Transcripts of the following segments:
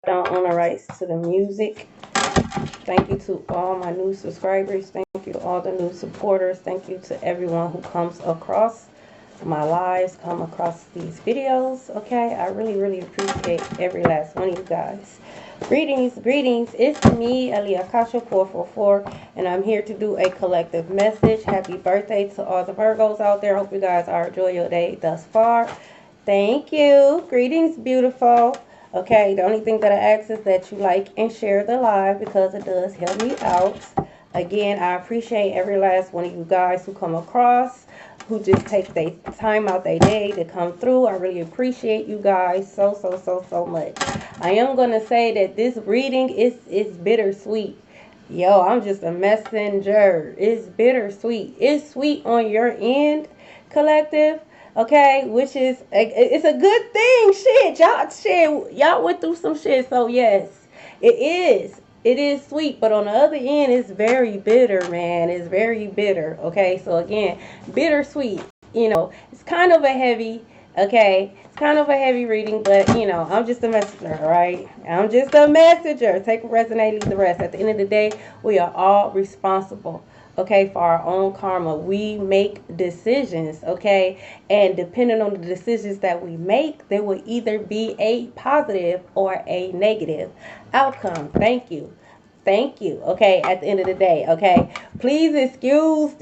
don't own the rights to the music. Thank you to all my new subscribers. Thank you to all the new supporters. Thank you to everyone who comes across my lives, come across these videos. Okay, I really appreciate every last one of you guys. Greetings. It's me, Aliyah Kasha 444, and I'm here to do a collective message. Happy birthday to all the Virgos out there. Hope you guys are enjoying your day thus far. Thank you. Greetings, beautiful. Okay, the only thing that I ask is that you like and share the live because it does help me out. Again, I appreciate every last one of you guys who come across, who just take their time out their day to come through. I really appreciate you guys so much. I am going to say that this reading is bittersweet. Yo, I'm just a messenger. It's bittersweet. It's sweet on your end, collective. Okay, which is it's a good thing. Y'all went through some shit. So yes, it is sweet, but on the other end, it's very bitter, man. It's very bitter. Okay, so again, bittersweet. It's kind of a heavy. Okay, it's kind of a heavy reading, but I'm just a messenger, right? I'm just a messenger. Take what resonates, leave the rest. At the end of the day, we are all responsible, okay, for our own karma. We make decisions, okay, and depending on the decisions that we make, there will either be a positive or a negative outcome. Thank you, okay, at the end of the day, okay. Please excuse,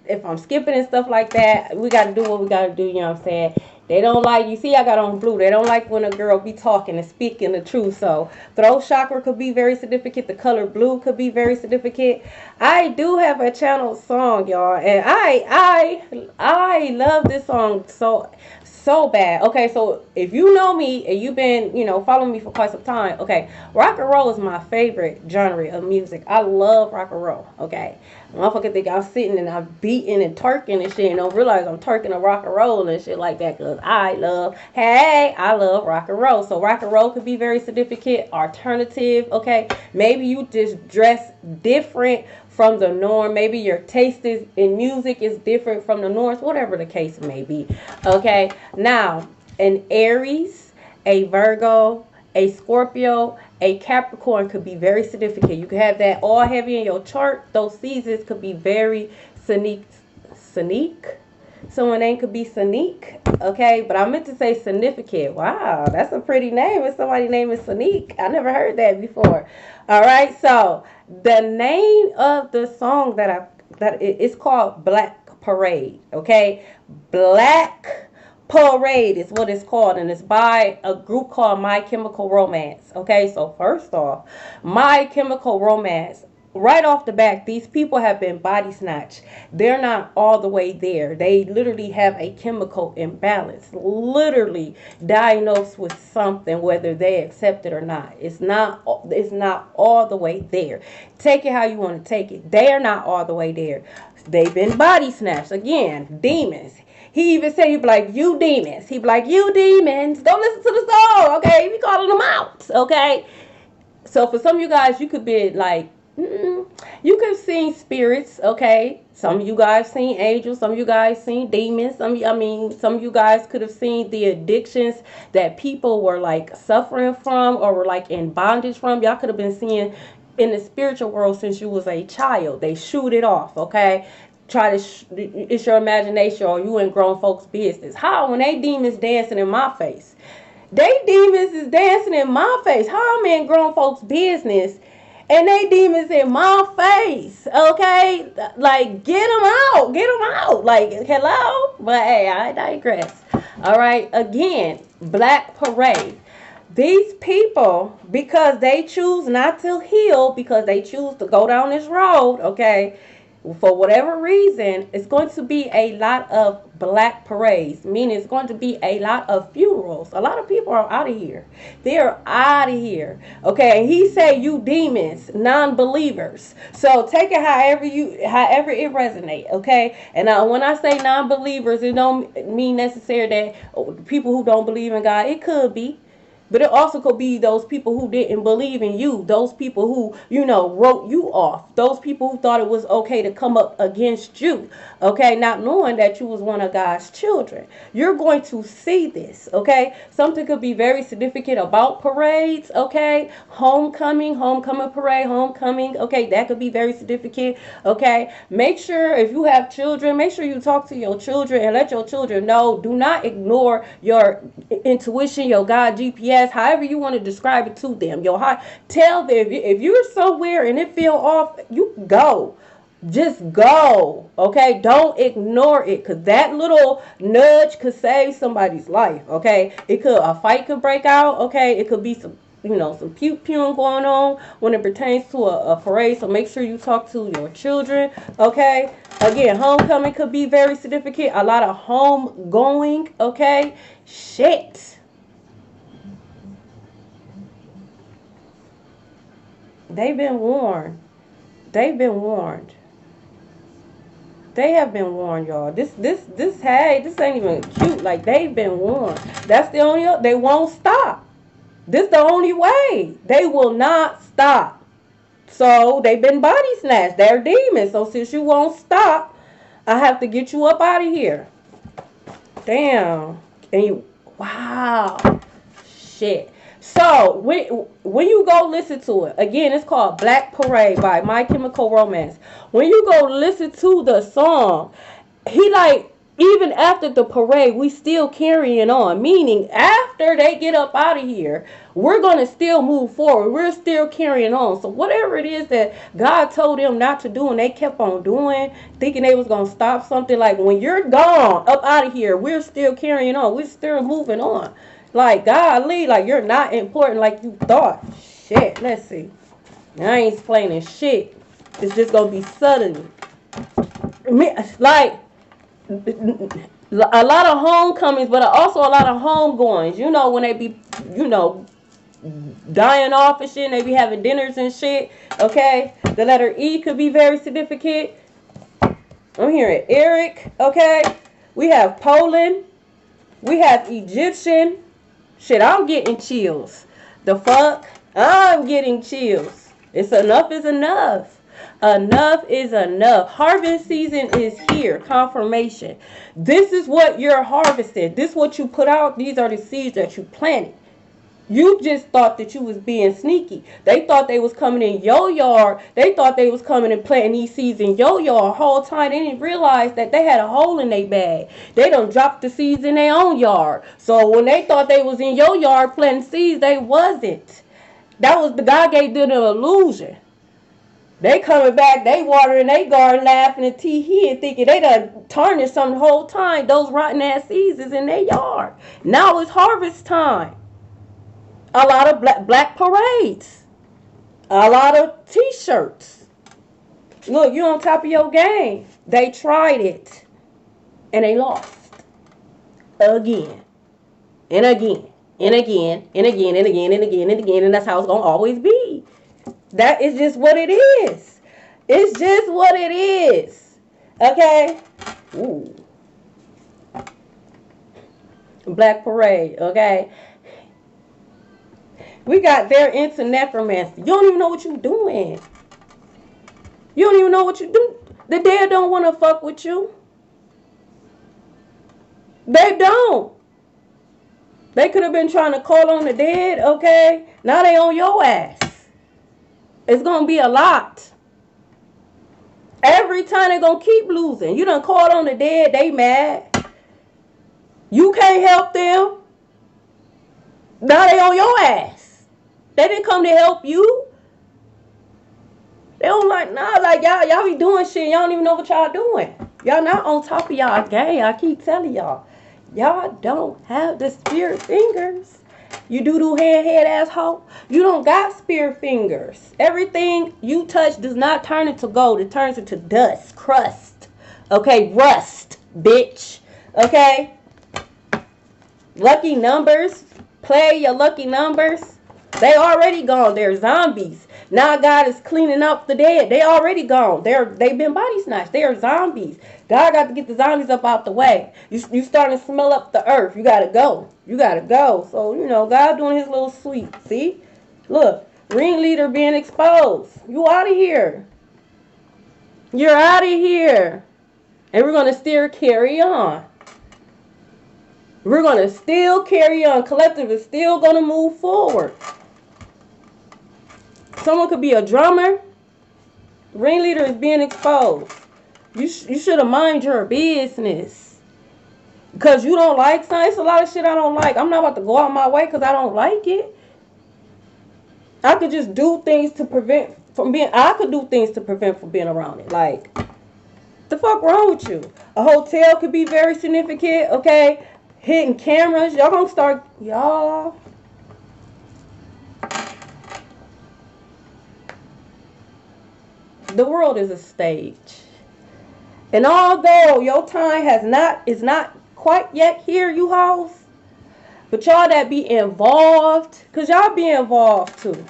if I'm skipping and stuff like that. We got to do what we got to do, you know what I'm saying. They don't like, you see I got on blue, they don't like when a girl be talking and speaking the truth. So throat chakra could be very significant. The color blue could be very significant. I do have a channel song, y'all, and I love this song so bad. Okay, so if you know me and you've been, following me for quite some time, okay, rock and roll is my favorite genre of music. I love rock and roll, okay. Motherfucker think I'm sitting and I'm beating and twerking and shit and don't realize I'm twerking a rock and roll and shit like that because I love rock and roll. So rock and roll could be very significant, alternative, okay. Maybe you just dress different from the norm. Maybe your taste in music is different from the norms, whatever the case may be. Okay, now an Aries, a Virgo, a Scorpio, a Capricorn could be very significant. You could have that all heavy in your chart. Those seasons could be very Sonique. Someone name could be Sonique, okay? But I meant to say significant. Wow, that's a pretty name. If somebody's name is Sonique, I never heard that before. All right, so the name of the song that it's called Black Parade, okay? Black Parade is what it's called, and it's by a group called My Chemical Romance. Okay, so first off, My Chemical Romance, right off the back, these people have been body snatched. They're not all the way there. They literally have a chemical imbalance, literally diagnosed with something, whether they accept it or not. It's not all the way there. Take it how you want to take it. They are not all the way there. They've been body snatched. Again, demons. He even said, he'd be like, you demons. He'd be like, you demons. Don't listen to the song, okay? He be calling them out, okay? So for some of you guys, you could be like, you could have seen spirits, okay? Some of you guys seen angels. Some of you guys seen demons. Some of you guys could have seen the addictions that people were like suffering from or were like in bondage from. Y'all could have been seeing in the spiritual world since you was a child. They shoot it off, okay? It's your imagination or you in grown folks business. How when they demons dancing in my face, they demons is dancing in my face. How I'm in grown folks business and they demons in my face, okay? Like get them out, like hello. But hey, I digress. All right, again, Black Parade. These people, because they choose not to heal, because they choose to go down this road, okay, for whatever reason, it's going to be a lot of black parades, meaning it's going to be a lot of funerals. A lot of people are out of here. They're out of here. Okay, and he said you demons, non-believers. So take it however it resonates. Okay, and when I say non-believers, it don't mean necessarily that people who don't believe in God. It could be. But it also could be those people who didn't believe in you. Those people who, wrote you off. Those people who thought it was okay to come up against you. Okay, not knowing that you was one of God's children. You're going to see this, okay? Something could be very significant about parades, okay? Homecoming parade, homecoming, okay? That could be very significant, okay? Make sure if you have children, make sure you talk to your children and let your children know. Do not ignore your intuition, your God GPS, however you want to describe it to them. Your heart, tell them if you're somewhere and it feel off, you go. Just go, okay? Don't ignore it, because that little nudge could save somebody's life, okay? A fight could break out, okay? It could be some pew-pewing going on when it pertains to a parade, so make sure you talk to your children, okay? Again, homecoming could be very significant. A lot of home going, okay? Shit. They've been warned. They've been warned. They have been warned, y'all. This ain't even cute. Like, they've been warned. That's the only, they won't stop. This the only way. They will not stop. So, they've been body snatched. They're demons. So, since you won't stop, I have to get you up out of here. Damn. Wow. Shit. So, when you go listen to it, again, it's called Black Parade by My Chemical Romance. When you go listen to the song, he like, even after the parade, we still carrying on. Meaning, after they get up out of here, we're going to still move forward. We're still carrying on. So, whatever it is that God told them not to do and they kept on doing, thinking they was going to stop something, like, when you're gone, up out of here, we're still carrying on. We're still moving on. Like, golly, like, you're not important like you thought. Shit, let's see. I ain't explaining shit. It's just going to be suddenly. Like, a lot of homecomings, but also a lot of homegoings. When they be, dying off and shit, and they be having dinners and shit, okay? The letter E could be very significant. I'm hearing Eric, okay? We have Poland. We have Egyptian. Shit, I'm getting chills. The fuck? I'm getting chills. It's enough is enough. Enough is enough. Harvest season is here. Confirmation. This is what you're harvesting. This is what you put out. These are the seeds that you planted. You just thought that you was being sneaky. They thought they was coming in your yard. They thought they was coming and planting these seeds in your yard whole time. They didn't realize that they had a hole in their bag. They done dropped the seeds in their own yard. So when they thought they was in your yard planting seeds, they wasn't. That was the God gave them an illusion. They coming back, they watering their garden, laughing and tee-hee and thinking they done tarnished something the whole time. Those rotten ass seeds is in their yard. Now it's harvest time. A lot of black parades. A lot of t-shirts. Look, you on top of your game. They tried it. And they lost. Again. And again. And again. And again. And again. And again. And again. And that's how it's going to always be. That is just what it is. It's just what it is. Okay? Ooh. Black parade. Okay? We got their into necromancy. You don't even know what you're doing. You don't even know what you do. The dead don't want to fuck with you. They don't. They could have been trying to call on the dead, okay? Now they on your ass. It's going to be a lot. Every time they're going to keep losing. You done called on the dead, they mad. You can't help them. Now they on your ass. They didn't come to help you. They don't y'all be doing shit. Y'all don't even know what y'all doing. Y'all not on top of y'all game. I keep telling y'all. Y'all don't have the spirit fingers. You do head asshole. You don't got spirit fingers. Everything you touch does not turn into gold. It turns into dust, crust. Okay, rust, bitch. Okay? Lucky numbers. Play your lucky numbers. They already gone. They're zombies. Now God is cleaning up the dead. They already gone. They've been body snatched. They are zombies. God got to get the zombies up out the way. You starting to smell up the earth. You got to go. You got to go. So, you know, God doing his little sweep. See? Look. Ringleader being exposed. You out of here. You're out of here. And we're going to still carry on. We're going to still carry on. Collective is still going to move forward. Someone could be a drummer. Ringleader is being exposed. You should have mind your business. Because you don't like something. It's a lot of shit I don't like. I'm not about to go out my way because I don't like it. I could just do things to prevent from being, I could do things to prevent from being around it. Like, the fuck wrong with you? A hotel could be very significant, okay? Hitting cameras. Y'all gonna start, y'all. The world is a stage. And although your time is not quite yet here, you hoes, but y'all that be involved, because y'all be involved too.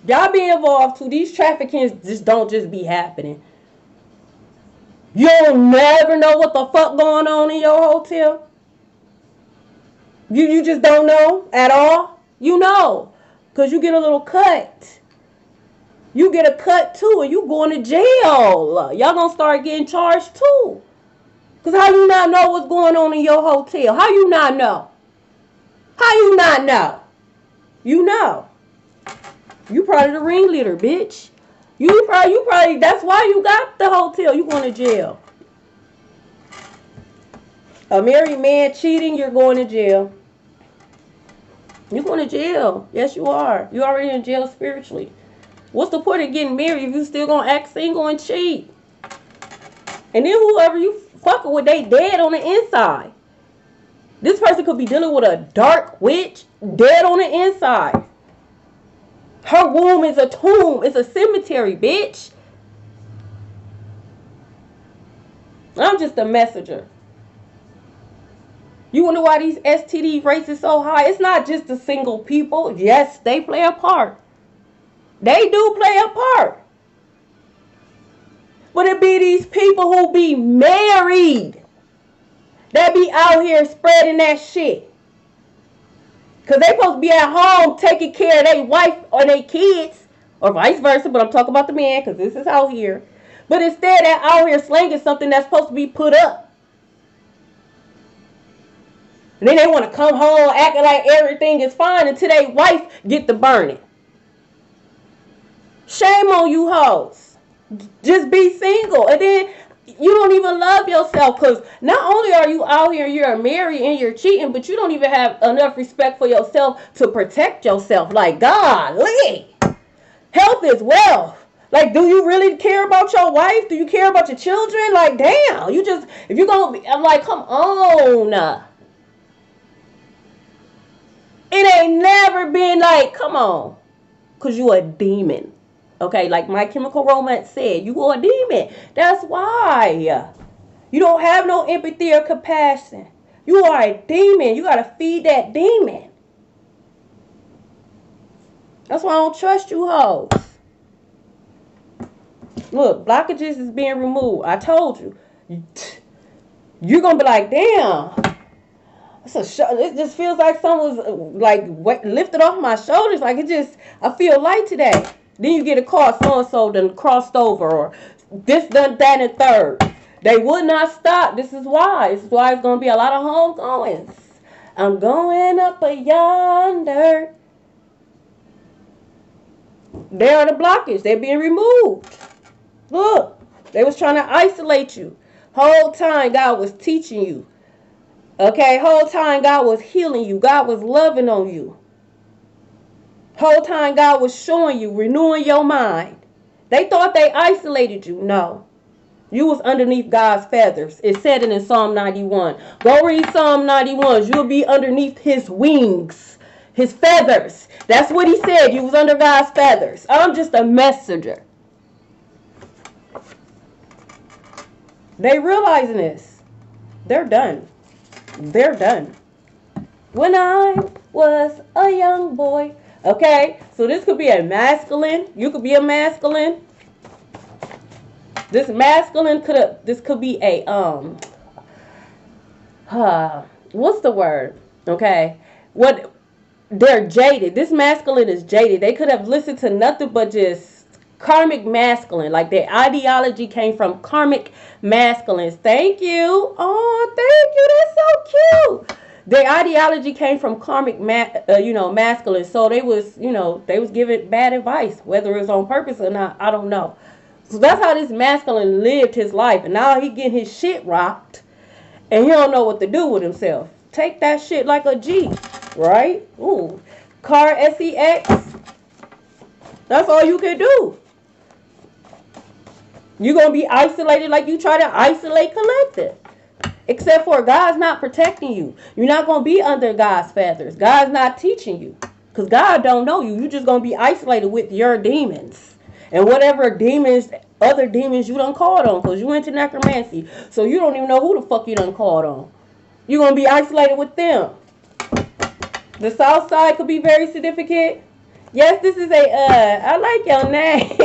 Y'all be involved too. These traffickings just don't just be happening. You'll never know what the fuck going on in your hotel. You just don't know at all. You know. Because you get a little cut. You get a cut too and you going to jail. Y'all gonna start getting charged too. Because how you not know what's going on in your hotel? How you not know? How you not know? You know. You probably the ringleader, bitch. You probably, that's why you got the hotel. You going to jail. A married man cheating, you're going to jail. You're going to jail. Yes, you are. You're already in jail spiritually. What's the point of getting married if you still going to act single and cheat? And then whoever you fucking with, they dead on the inside. This person could be dealing with a dark witch, dead on the inside. Her womb is a tomb. It's a cemetery, bitch. I'm just a messenger. You wonder why these STD rates are so high? It's not just the single people. Yes, they play a part. They do play a part. But it be these people who be married that be out here spreading that shit. Because they supposed to be at home taking care of their wife or their kids. Or vice versa. But I'm talking about the man because this is out here. But instead they're out here slanging something that's supposed to be put up. And then they want to come home acting like everything is fine until their wife get to burning. Shame on you hoes. Just be single. And then you don't even love yourself, because not only are you out here, you're married and you're cheating, but you don't even have enough respect for yourself to protect yourself. Like, golly, health is wealth. Like, do you really care about your wife? Do you care about your children? Like, damn, you just, if you're gonna be, I'm like, come on. It ain't never been like, come on, because you a demon. Okay, like My Chemical Romance said, you are a demon. That's why. You don't have no empathy or compassion. You are a demon. You got to feed that demon. That's why I don't trust you hoes. Look, blockages is being removed. I told you. You're going to be like, damn. It just feels like someone was like lifted off my shoulders. Like I feel light today. Then you get a call, so-and-so done crossed over, or this, done, that, and third. They would not stop. This is why. This is why it's going to be a lot of homegoings. I'm going up a yonder. They are the blockage. They're being removed. Look, they was trying to isolate you. Whole time God was teaching you. Okay, whole time God was healing you. God was loving on you. Whole time God was showing you, renewing your mind. They thought they isolated you. No. You was underneath God's feathers. It said it in Psalm 91. Go read Psalm 91. You'll be underneath his wings. His feathers. That's what he said. You was under God's feathers. I'm just a messenger. They realizing this. They're done. They're done. When I was a young boy. Okay, so this could be a masculine. You could be a masculine. This masculine this could be a what's the word? Okay. What they're jaded. This masculine is jaded. They could have listened to nothing but just karmic masculine. Like their ideology came from karmic masculines. Thank you. Oh, thank you. That's so cute. Their ideology came from karmic masculine. So they was, they was giving bad advice, whether it's on purpose or not, I don't know. So that's how this masculine lived his life. And now he getting his shit rocked. And he don't know what to do with himself. Take that shit like a G. Right? Ooh. Car SEX. That's all you can do. You're going to be isolated like you try to isolate collective. Except for God's not protecting you. You're not going to be under God's feathers. God's not teaching you. Because God don't know you. You're just going to be isolated with your demons. And whatever demons, other demons you done called on. Because you into necromancy. So you don't even know who the fuck you done called on. You're going to be isolated with them. The south side could be very significant. Yes, this is I like your name.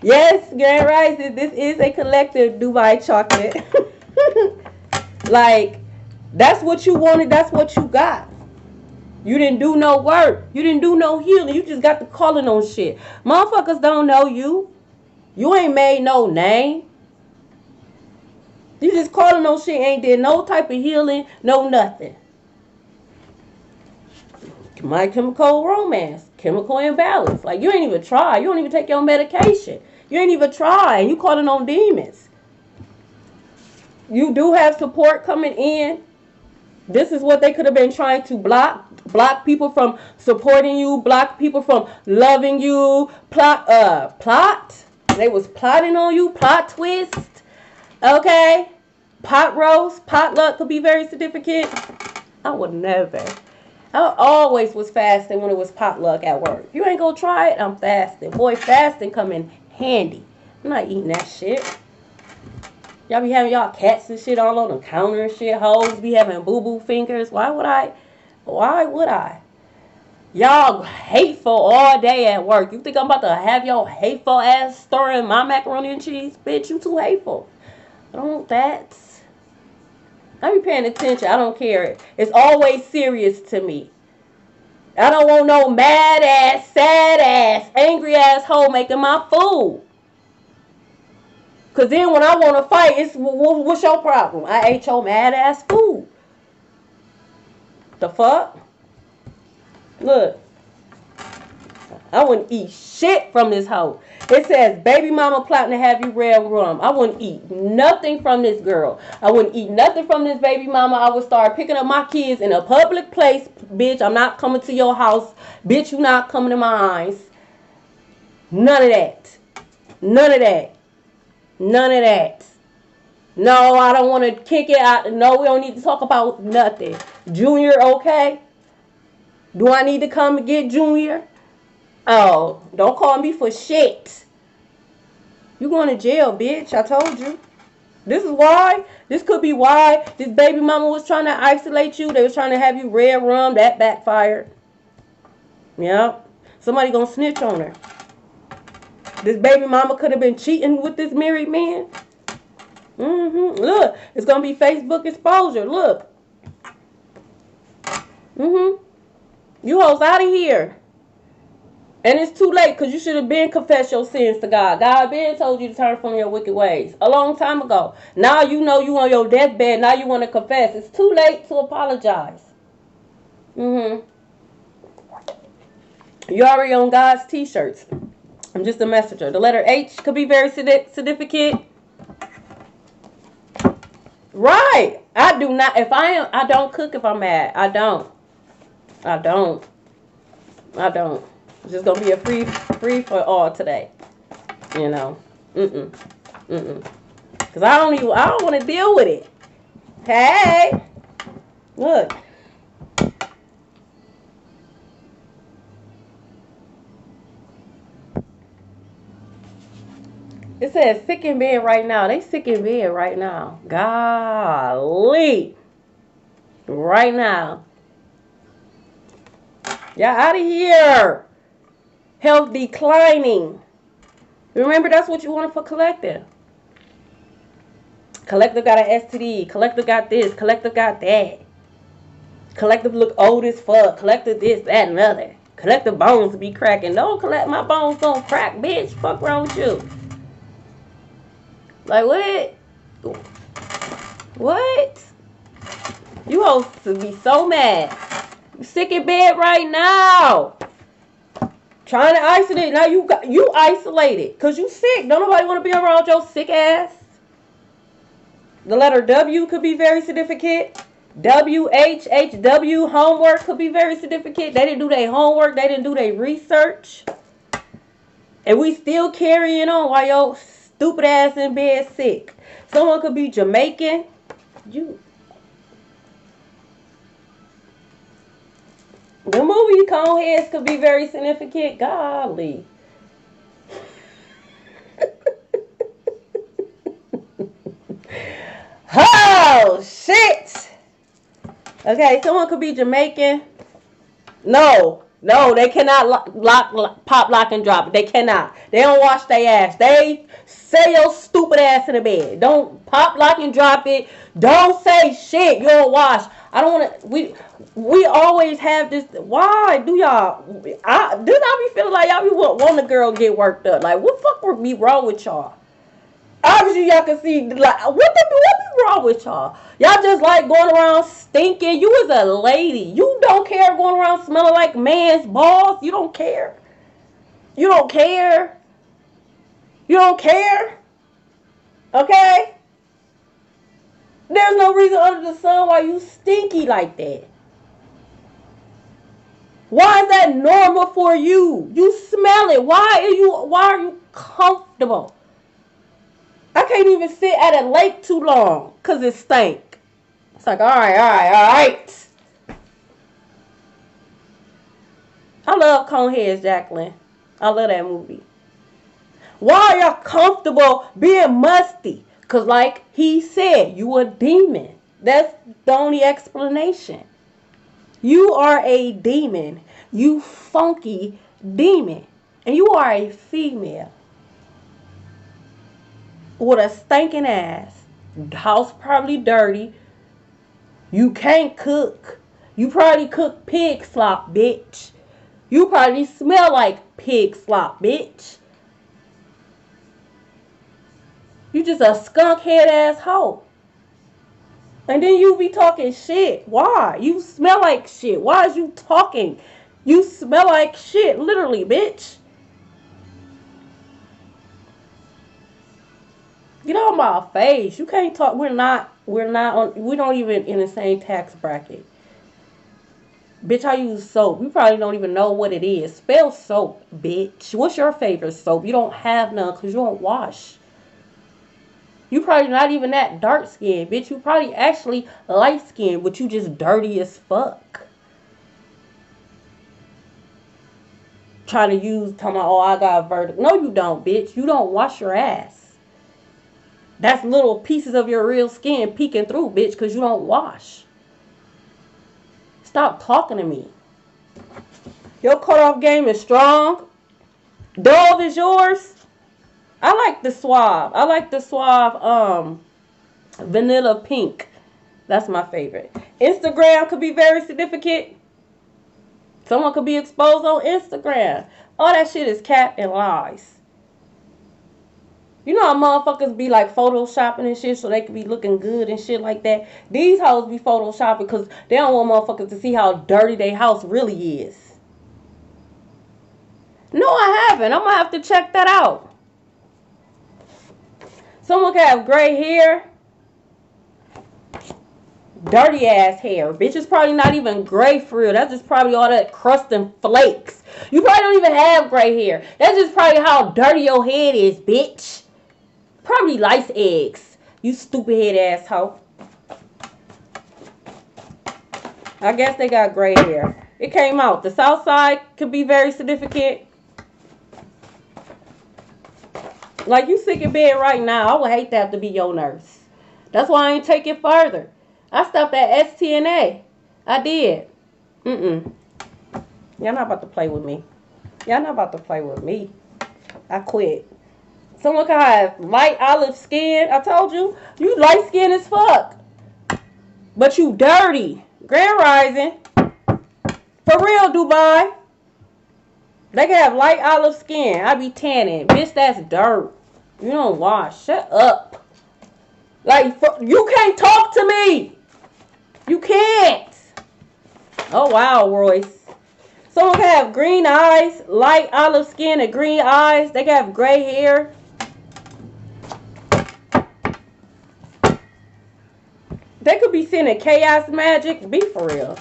Yes, Grand Rising, this is a collective Dubai chocolate. Like, that's what you wanted, that's what you got. You didn't do no work. You didn't do no healing. You just got the calling on shit. Motherfuckers don't know you. You ain't made no name. You just calling on shit, ain't did no type of healing, no nothing. My Chemical Romance, chemical imbalance. Like, you ain't even try. You don't even take your medication. You ain't even try. And you calling on demons. You do have support coming in. This is what they could have been trying to block. Block people from supporting you. Block people from loving you. Plot. They was plotting on you. Plot twist. Okay. Pot roast. Potluck could be very significant. I would never. I always was fasting when it was potluck at work. You ain't gonna try it? I'm fasting. Boy, fasting come in handy. I'm not eating that shit. Y'all be having y'all cats and shit all on the counter and shit. Hoes be having boo-boo fingers. Why would I? Y'all hateful all day at work. You think I'm about to have your hateful ass stirring my macaroni and cheese? Bitch, you too hateful. I don't want that. I be paying attention. I don't care. It's always serious to me. I don't want no mad ass, sad ass, angry ass hoe making my food. Because then when I want to fight, it's what's your problem? I ate your mad ass food. The fuck? Look. I wouldn't eat shit from this hoe. It says, baby mama plotting to have you red rum. I wouldn't eat nothing from this girl. I wouldn't eat nothing from this baby mama. I would start picking up my kids in a public place. Bitch, I'm not coming to your house. Bitch, you not coming to my eyes. None of that. None of that. None of that. No, I don't want to kick it out. No, we don't need to talk about nothing. Junior, okay? Do I need to come and get Junior? Oh, don't call me for shit. You going to jail, bitch. I told you. This is why. This could be why this baby mama was trying to isolate you. They was trying to have you red rum. That backfired. Yep. Somebody gonna snitch on her. This baby mama could have been cheating with this married man. Look, it's gonna be Facebook exposure. Look. You hoes out of here. And it's too late because you should have been confessed your sins to God. God been told you to turn from your wicked ways a long time ago. Now you know you on your deathbed. Now you want to confess. It's too late to apologize. You already on God's t-shirts. I'm just a messenger. The letter H could be very significant. Right. I do not. I don't cook if I'm mad. I don't. It's just gonna be a free for all today. You know. Cause I don't want to deal with it. Hey. Look. It says sick in bed right now. They sick in bed right now. Golly. Right now. Y'all out of here. Health declining. Remember, that's what you wanted for collective. Collective got an STD. Collective got this. Collective got that. Collective look old as fuck. Collective this, that, and other. Collective bones be cracking. Don't collect my bones don't crack, bitch. Fuck wrong with you? Like what? What? You hoes to be so mad. You sick in bed right now. Trying to isolate. Now you isolated. Cause you sick. Don't nobody want to be around your sick ass. The letter W could be very significant. WHHW, homework could be very significant. They didn't do their homework. They didn't do their research. And we still carrying on while your stupid ass in bed sick. Someone could be Jamaican. The movie Coneheads could be very significant. Golly. Oh, shit. Okay, someone could be Jamaican. No, they cannot pop, lock, and drop it. They cannot. They don't wash their ass. They say your stupid ass in the bed. Don't pop, lock, and drop it. Don't say shit. You don't wash. I don't want to. We always have this. Why do y'all? I be feeling like y'all be want a girl get worked up. Like what the fuck would be wrong with y'all? Obviously y'all can see like what be wrong with y'all? Y'all just like going around stinking. You as a lady, you don't care going around smelling like man's balls. You don't care. You don't care. You don't care. Okay. There's no reason under the sun why you stinky like that. Why is that normal for you? You smell it. Why are you comfortable? I can't even sit at a lake too long because it stank. It's like, all right. I love Coneheads, Jacqueline. I love that movie. Why are y'all comfortable being musty? Because like he said, you a demon. That's the only explanation. You are a demon. You funky demon. And you are a female. With a stinking ass. House probably dirty. You can't cook. You probably cook pig slop, bitch. You probably smell like pig slop, bitch. You just a skunk head ass hoe. And then you be talking shit. Why? You smell like shit. Why is you talking? You smell like shit, literally, bitch. Get on my face. You can't talk. We don't even in the same tax bracket. Bitch, I use soap. You probably don't even know what it is. Spell soap, bitch. What's your favorite soap? You don't have none because you don't wash. You probably not even that dark skin, bitch. You probably actually light skin, but you just dirty as fuck. Trying to talking about, oh, I got a verdict. No, you don't, bitch. You don't wash your ass. That's little pieces of your real skin peeking through, bitch, because you don't wash. Stop talking to me. Your cutoff game is strong. Dove is yours. I like the Suave. I like the Suave vanilla pink. That's my favorite. Instagram could be very significant. Someone could be exposed on Instagram. All that shit is cap and lies. You know how motherfuckers be like photoshopping and shit so they could be looking good and shit like that? These hoes be photoshopping because they don't want motherfuckers to see how dirty their house really is. No, I haven't. I'm going to have to check that out. Someone can have gray hair. Dirty ass hair. Bitch is probably not even gray for real. That's just probably all that crust and flakes. You probably don't even have gray hair. That's just probably how dirty your head is, bitch. Probably lice eggs. You stupid head asshole. I guess they got gray hair. It came out. The south side could be very significant. Like you sick in bed right now. I would hate to have to be your nurse. That's why I ain't take it further. I stopped at STNA. I did. Y'all not about to play with me. Y'all not about to play with me. I quit. Someone can have light olive skin. I told you, you light skin as fuck. But you dirty. Grand Rising. For real, Dubai. They can have light olive skin. I be tanning. Bitch, that's dirt. You don't wash. Shut up. Like, you can't talk to me. You can't. Oh, wow, Royce. Someone can have green eyes, light olive skin and green eyes. They can have gray hair. They could be sending chaos magic. Be for real.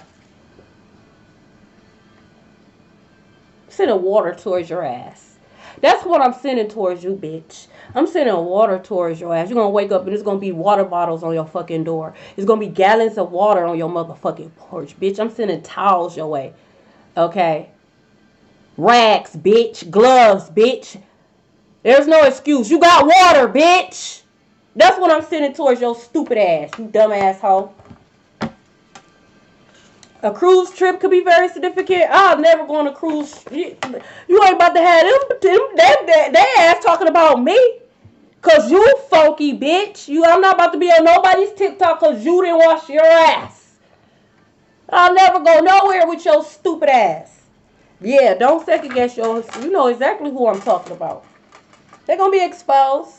Sending water towards your ass. That's what I'm sending towards you, bitch. I'm sending water towards your ass. You're going to wake up and it's going to be water bottles on your fucking door. It's going to be gallons of water on your motherfucking porch, bitch. I'm sending towels your way. Okay? Rags, bitch. Gloves, bitch. There's no excuse. You got water, bitch. That's what I'm sending towards your stupid ass, you dumb asshole. A cruise trip could be very significant. I'll never go on a cruise. You ain't about to have them ass talking about me. Cause you funky bitch. I'm not about to be on nobody's TikTok cause you didn't wash your ass. I'll never go nowhere with your stupid ass. Yeah, don't second guess yours. You know exactly who I'm talking about. They're gonna be exposed.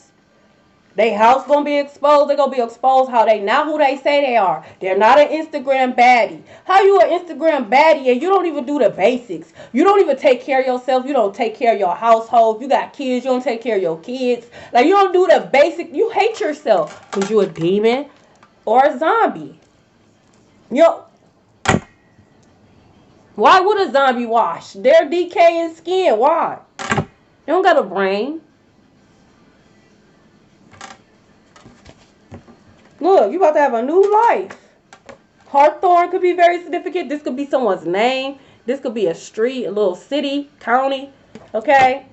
They house gonna be exposed. They're gonna be exposed how they not who they say they are. They're not an Instagram baddie. How you an Instagram baddie and you don't even do the basics? You don't even take care of yourself. You don't take care of your household. You got kids. You don't take care of your kids. Like you don't do the basic. You hate yourself because you a demon or a zombie. Yo, why would a zombie wash? They're decaying skin. Why? They don't got a brain. Look, you about to have a new life. Hawthorne could be very significant. This could be someone's name. This could be a street, a little city, county. Okay?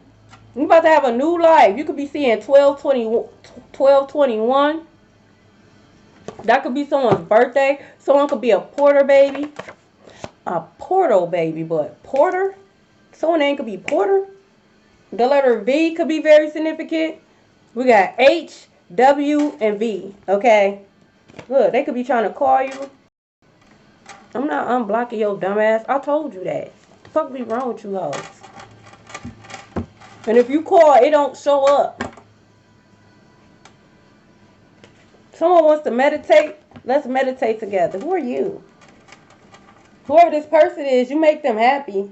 You about to have a new life. You could be seeing 12/21. That could be someone's birthday. Someone could be a Porter baby. A Portal baby, but Porter? Someone's name could be Porter. The letter V could be very significant. We got H, W, and V. Okay? Look, they could be trying to call you. I'm not unblocking your dumb ass. I told you that. What the fuck be wrong with you hoes? And if you call, it don't show up. Someone wants to meditate? Let's meditate together. Who are you? Whoever this person is, you make them happy.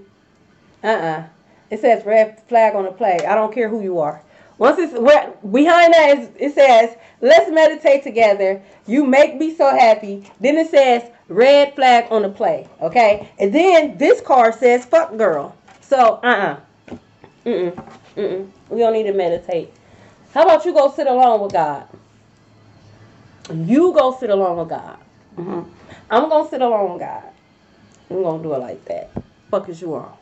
It says red flag on the play. I don't care who you are. Once it's behind that, it says, let's meditate together. You make me so happy. Then it says red flag on the play. Okay? And then this card says fuck girl. So, we don't need to meditate. How about you go sit alone with God? You go sit alone with God. I'm going to sit alone with God. I'm going to do it like that. Fuck is you on?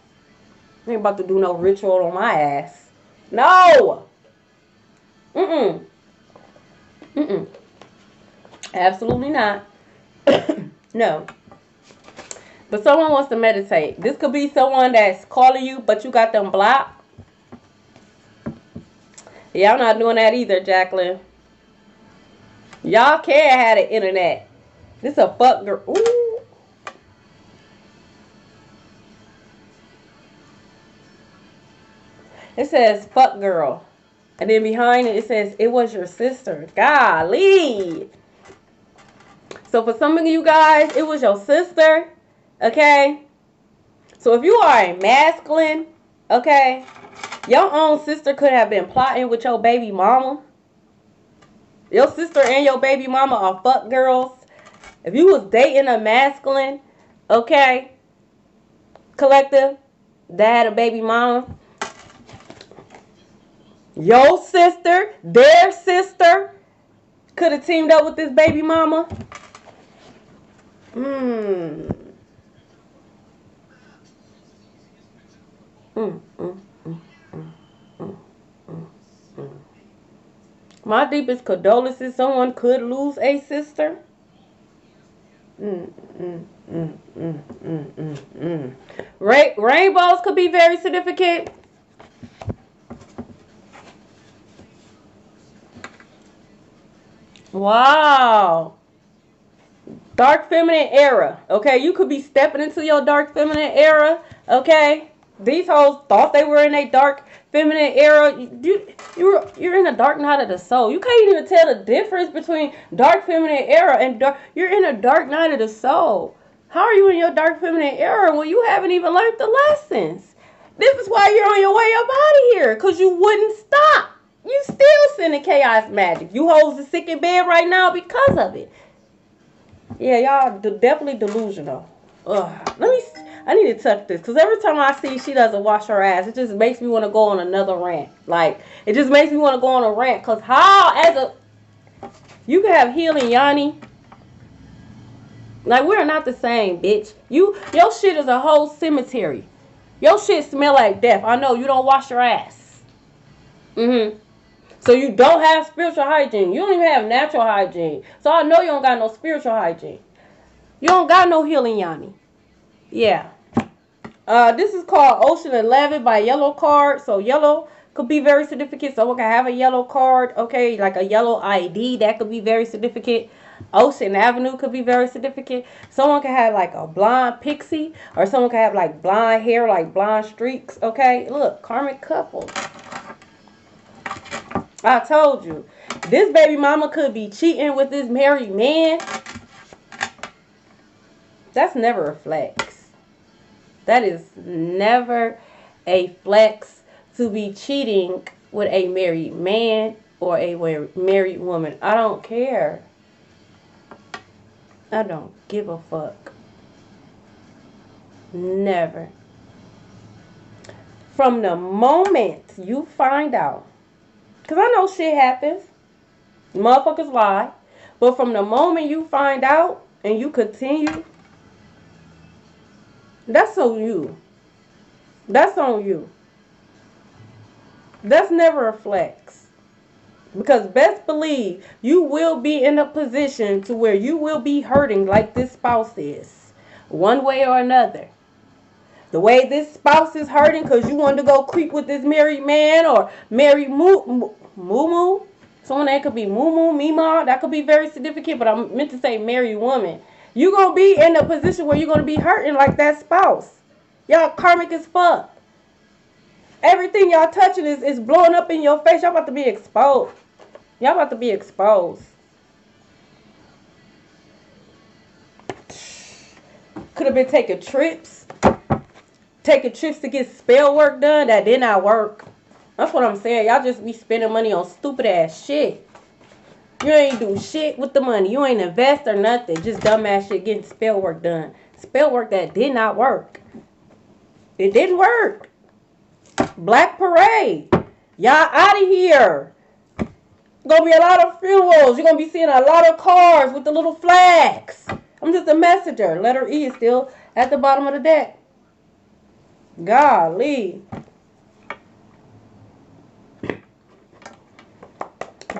I ain't about to do no ritual on my ass. No! Absolutely not. No. But someone wants to meditate. This could be someone that's calling you, but you got them blocked. Yeah, I'm not doing that either, Jacqueline. Y'all can't have the internet. This a fuck girl. Ooh. It says fuck girl. And then behind it, it says it was your sister. Golly. So for some of you guys, it was your sister. Okay. So if you are a masculine, okay, your own sister could have been plotting with your baby mama. Your sister and your baby mama are fuck girls. If you was dating a masculine, okay, collective, that had a baby mama, your sister, their sister, could have teamed up with this baby mama. My deepest condolences. Someone could lose a sister. Rainbows could be very significant. Wow. Dark feminine era. Okay, you could be stepping into your dark feminine era. Okay, these hoes thought they were in a dark feminine era. You're in a dark night of the soul. You can't even tell the difference between dark feminine era and dark. You're in a dark night of the soul. How are you in your dark feminine era when you haven't even learned the lessons? This is why you're on your way up out of here, because you wouldn't stop. You still sending chaos magic. You hoes are sick in bed right now because of it. Yeah, y'all definitely delusional. Ugh. I need to touch this, because every time I see she doesn't wash her ass, it just makes me want to go on another rant. Like, it just makes me want to go on a rant, because you can have healing Yanni. Like, we're not the same, bitch. Your shit is a whole cemetery. Your shit smell like death. I know, you don't wash your ass. So you don't have spiritual hygiene. You don't even have natural hygiene. So I know you don't got no spiritual hygiene. You don't got no healing Yanni. Yeah. This is called Ocean 11 by Yellow Card. So yellow could be very significant. Someone can have a yellow card. Okay, like a yellow ID. That could be very significant. Ocean Avenue could be very significant. Someone can have like a blonde pixie. Or someone can have like blonde hair, like blonde streaks. Okay, look, karmic couple. I told you. This baby mama could be cheating with this married man. That's never a flex. That is never a flex to be cheating with a married man or a married woman. I don't care. I don't give a fuck. Never. From the moment you find out, because I know shit happens. Motherfuckers lie. But from the moment you find out and you continue, that's on you. That's on you. That's never a flex. Because best believe you will be in a position to where you will be hurting like this spouse is. One way or another. The way this spouse is hurting because you wanted to go creep with this married man or married moo. Someone that could be moo, mima. That could be very significant, but I meant to say married woman. You're going to be in a position where you're going to be hurting like that spouse. Y'all karmic as fuck. Everything y'all touching is blowing up in your face. Y'all about to be exposed. Y'all about to be exposed. Could have been taking trips. Taking trips to get spell work done. That did not work. That's what I'm saying. Y'all just be spending money on stupid ass shit. You ain't do shit with the money. You ain't invest or nothing. Just dumbass shit getting spell work done. Spell work that did not work. It didn't work. Black Parade. Y'all out of here. Gonna be a lot of funerals. You're gonna be seeing a lot of cars with the little flags. I'm just a messenger. Letter E is still at the bottom of the deck. Golly.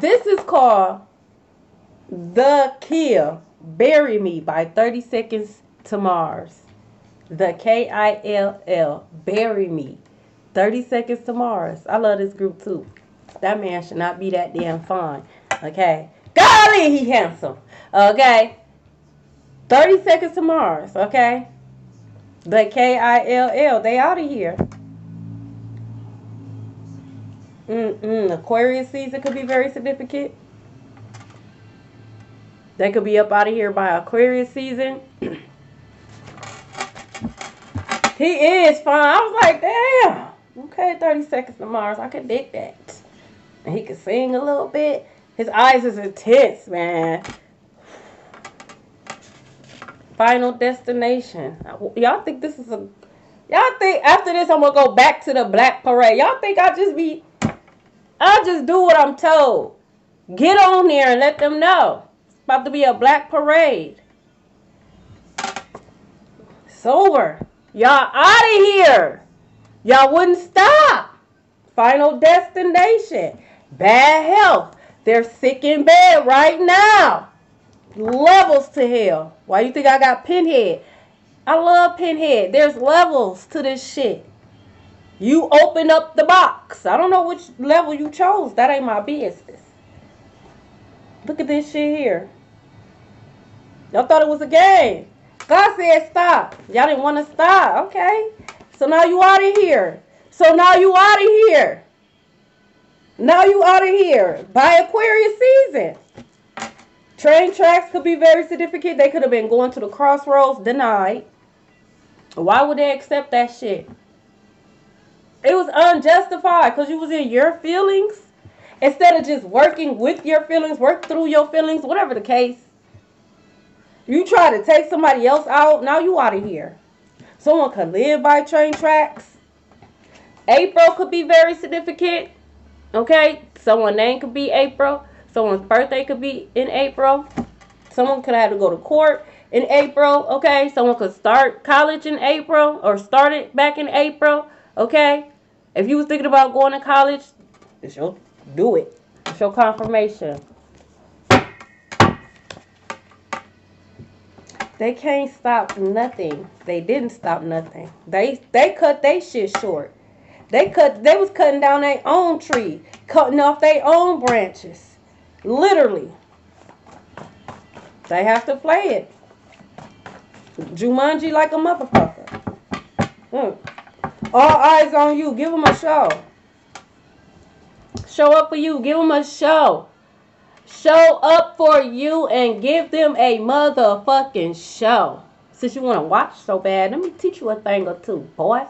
This is called The Kill. Bury Me by 30 Seconds to Mars. The Kill. Bury Me. 30 Seconds to Mars. I love this group too. That man should not be that damn fine. Okay. Golly, he handsome. Okay. 30 Seconds to Mars. Okay. The Kill. They out of here. Aquarius season could be very significant. They could be up out of here by Aquarius season. He is fine. I was like, damn. Okay, 30 Seconds to Mars. I could dig that. And he could sing a little bit. His eyes is intense, man. Final Destination. Y'all think this is a... Y'all think after this I'm going to go back to the Black Parade. Y'all think I just do what I'm told. Get on there and let them know. It's about to be a Black Parade. It's over. Y'all out of here. Y'all wouldn't stop. Final Destination. Bad health. They're sick in bed right now. Levels to hell. Why you think I got Pinhead? I love Pinhead. There's levels to this shit. You open up the box. I don't know which level you chose. That ain't my business. Look at this shit here. Y'all thought it was a game. God said stop. Y'all didn't want to stop. Okay. So now you out of here. So now you out of here. Now you out of here. By Aquarius season. Train tracks could be very significant. They could have been going to the crossroads, denied. Why would they accept that shit? It was unjustified because you was in your feelings. Instead of just working with your feelings, work through your feelings, whatever the case. You try to take somebody else out, now you out of here. Someone could live by train tracks. April could be very significant. Okay? Someone's name could be April. Someone's birthday could be in April. Someone could have to go to court in April. Okay? Someone could start college in April or start it back in April. Okay? If you was thinking about going to college, it's your do it. It's your confirmation. They can't stop nothing. They didn't stop nothing. They cut their shit short. They was cutting down their own tree, cutting off their own branches. Literally. They have to play it. Jumanji like a motherfucker. All eyes on you. Give them a show. Show up for you. Give them a show. Show up for you and give them a motherfucking show. Since you want to watch so bad, let me teach you a thing or two, boy.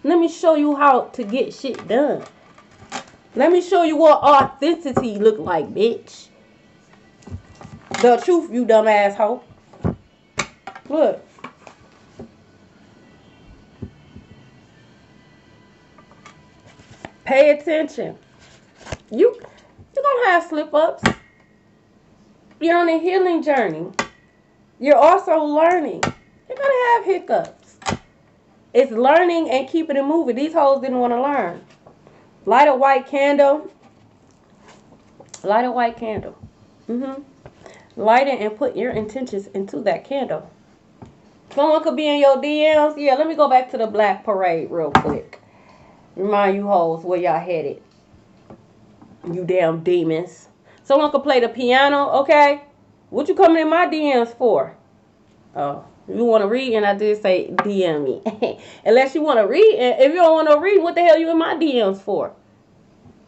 Let me show you how to get shit done. Let me show you what authenticity look like, bitch. The truth, you dumb asshole. Look. Pay attention. You're going to have slip-ups. You're on a healing journey. You're also learning. You're going to have hiccups. It's learning and keeping it moving. These hoes didn't want to learn. Light a white candle. Light a white candle. Light it and put your intentions into that candle. Someone could be in your DMs. Yeah, let me go back to the Black Parade real quick. Remind you hoes where y'all headed. You damn demons. Someone could play the piano, okay? What you coming in my DMs for? Oh, you want to read? And I did say DM me. Unless you want to read. And if you don't want to read, what the hell you in my DMs for?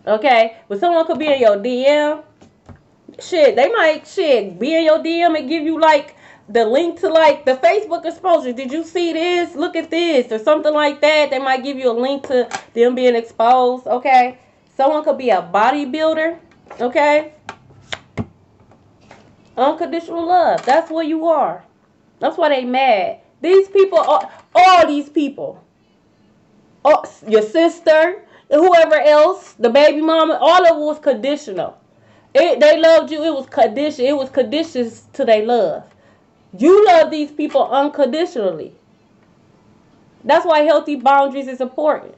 Okay? But someone could be in your DM. Shit, they might, be in your DM and give you, like, the link to, like, the Facebook exposure. Did you see this? Look at this. Or something like that. They might give you a link to them being exposed, okay? Someone could be a bodybuilder, okay? Unconditional love. That's what you are. That's why they mad. These people, all these people, your sister, whoever else, the baby mama, all of it was conditional. They loved you. It was conditional. It was conditions to their love. You love these people unconditionally. That's why healthy boundaries is important.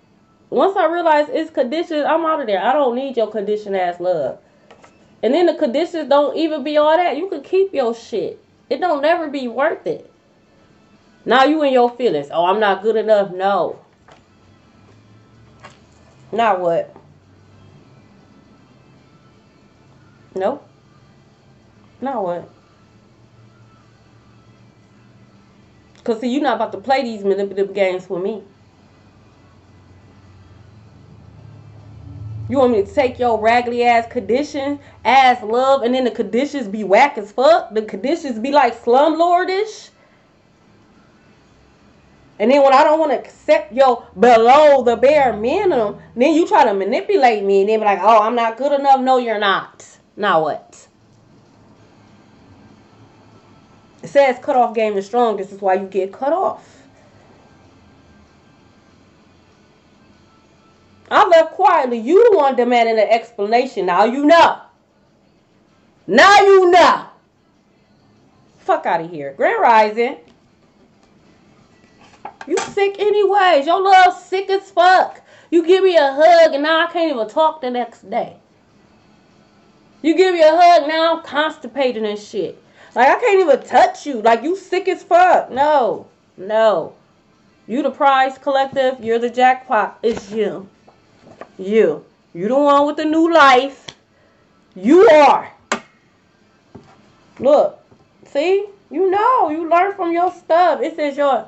Once I realize it's conditions, I'm out of there. I don't need your condition-ass love. And then the conditions don't even be all that. You can keep your shit. It don't never be worth it. Now you in your feelings. Oh, I'm not good enough. No. Now what? Nope. Now what? Because, see, you're not about to play these manipulative games with me. You want me to take your raggedy ass condition, ass love, and then the conditions be whack as fuck? The conditions be like slumlordish? And then when I don't want to accept your below the bare minimum, then you try to manipulate me and then be like, oh, I'm not good enough. No, you're not. Now what? It says cutoff game is strong. This is why you get cut off. I left quietly. You the one demanding an explanation. Now you know. Now you know. Fuck out of here. Grand Rising. You sick anyways. Your love sick as fuck. You give me a hug and now I can't even talk the next day. You give me a hug, now I'm constipated and shit. Like, I can't even touch you. Like, you sick as fuck. No. No. You the prize collective. You're the jackpot. It's you. You. You the one with the new life. You are. Look, see? You know, you learn from your stuff. It says your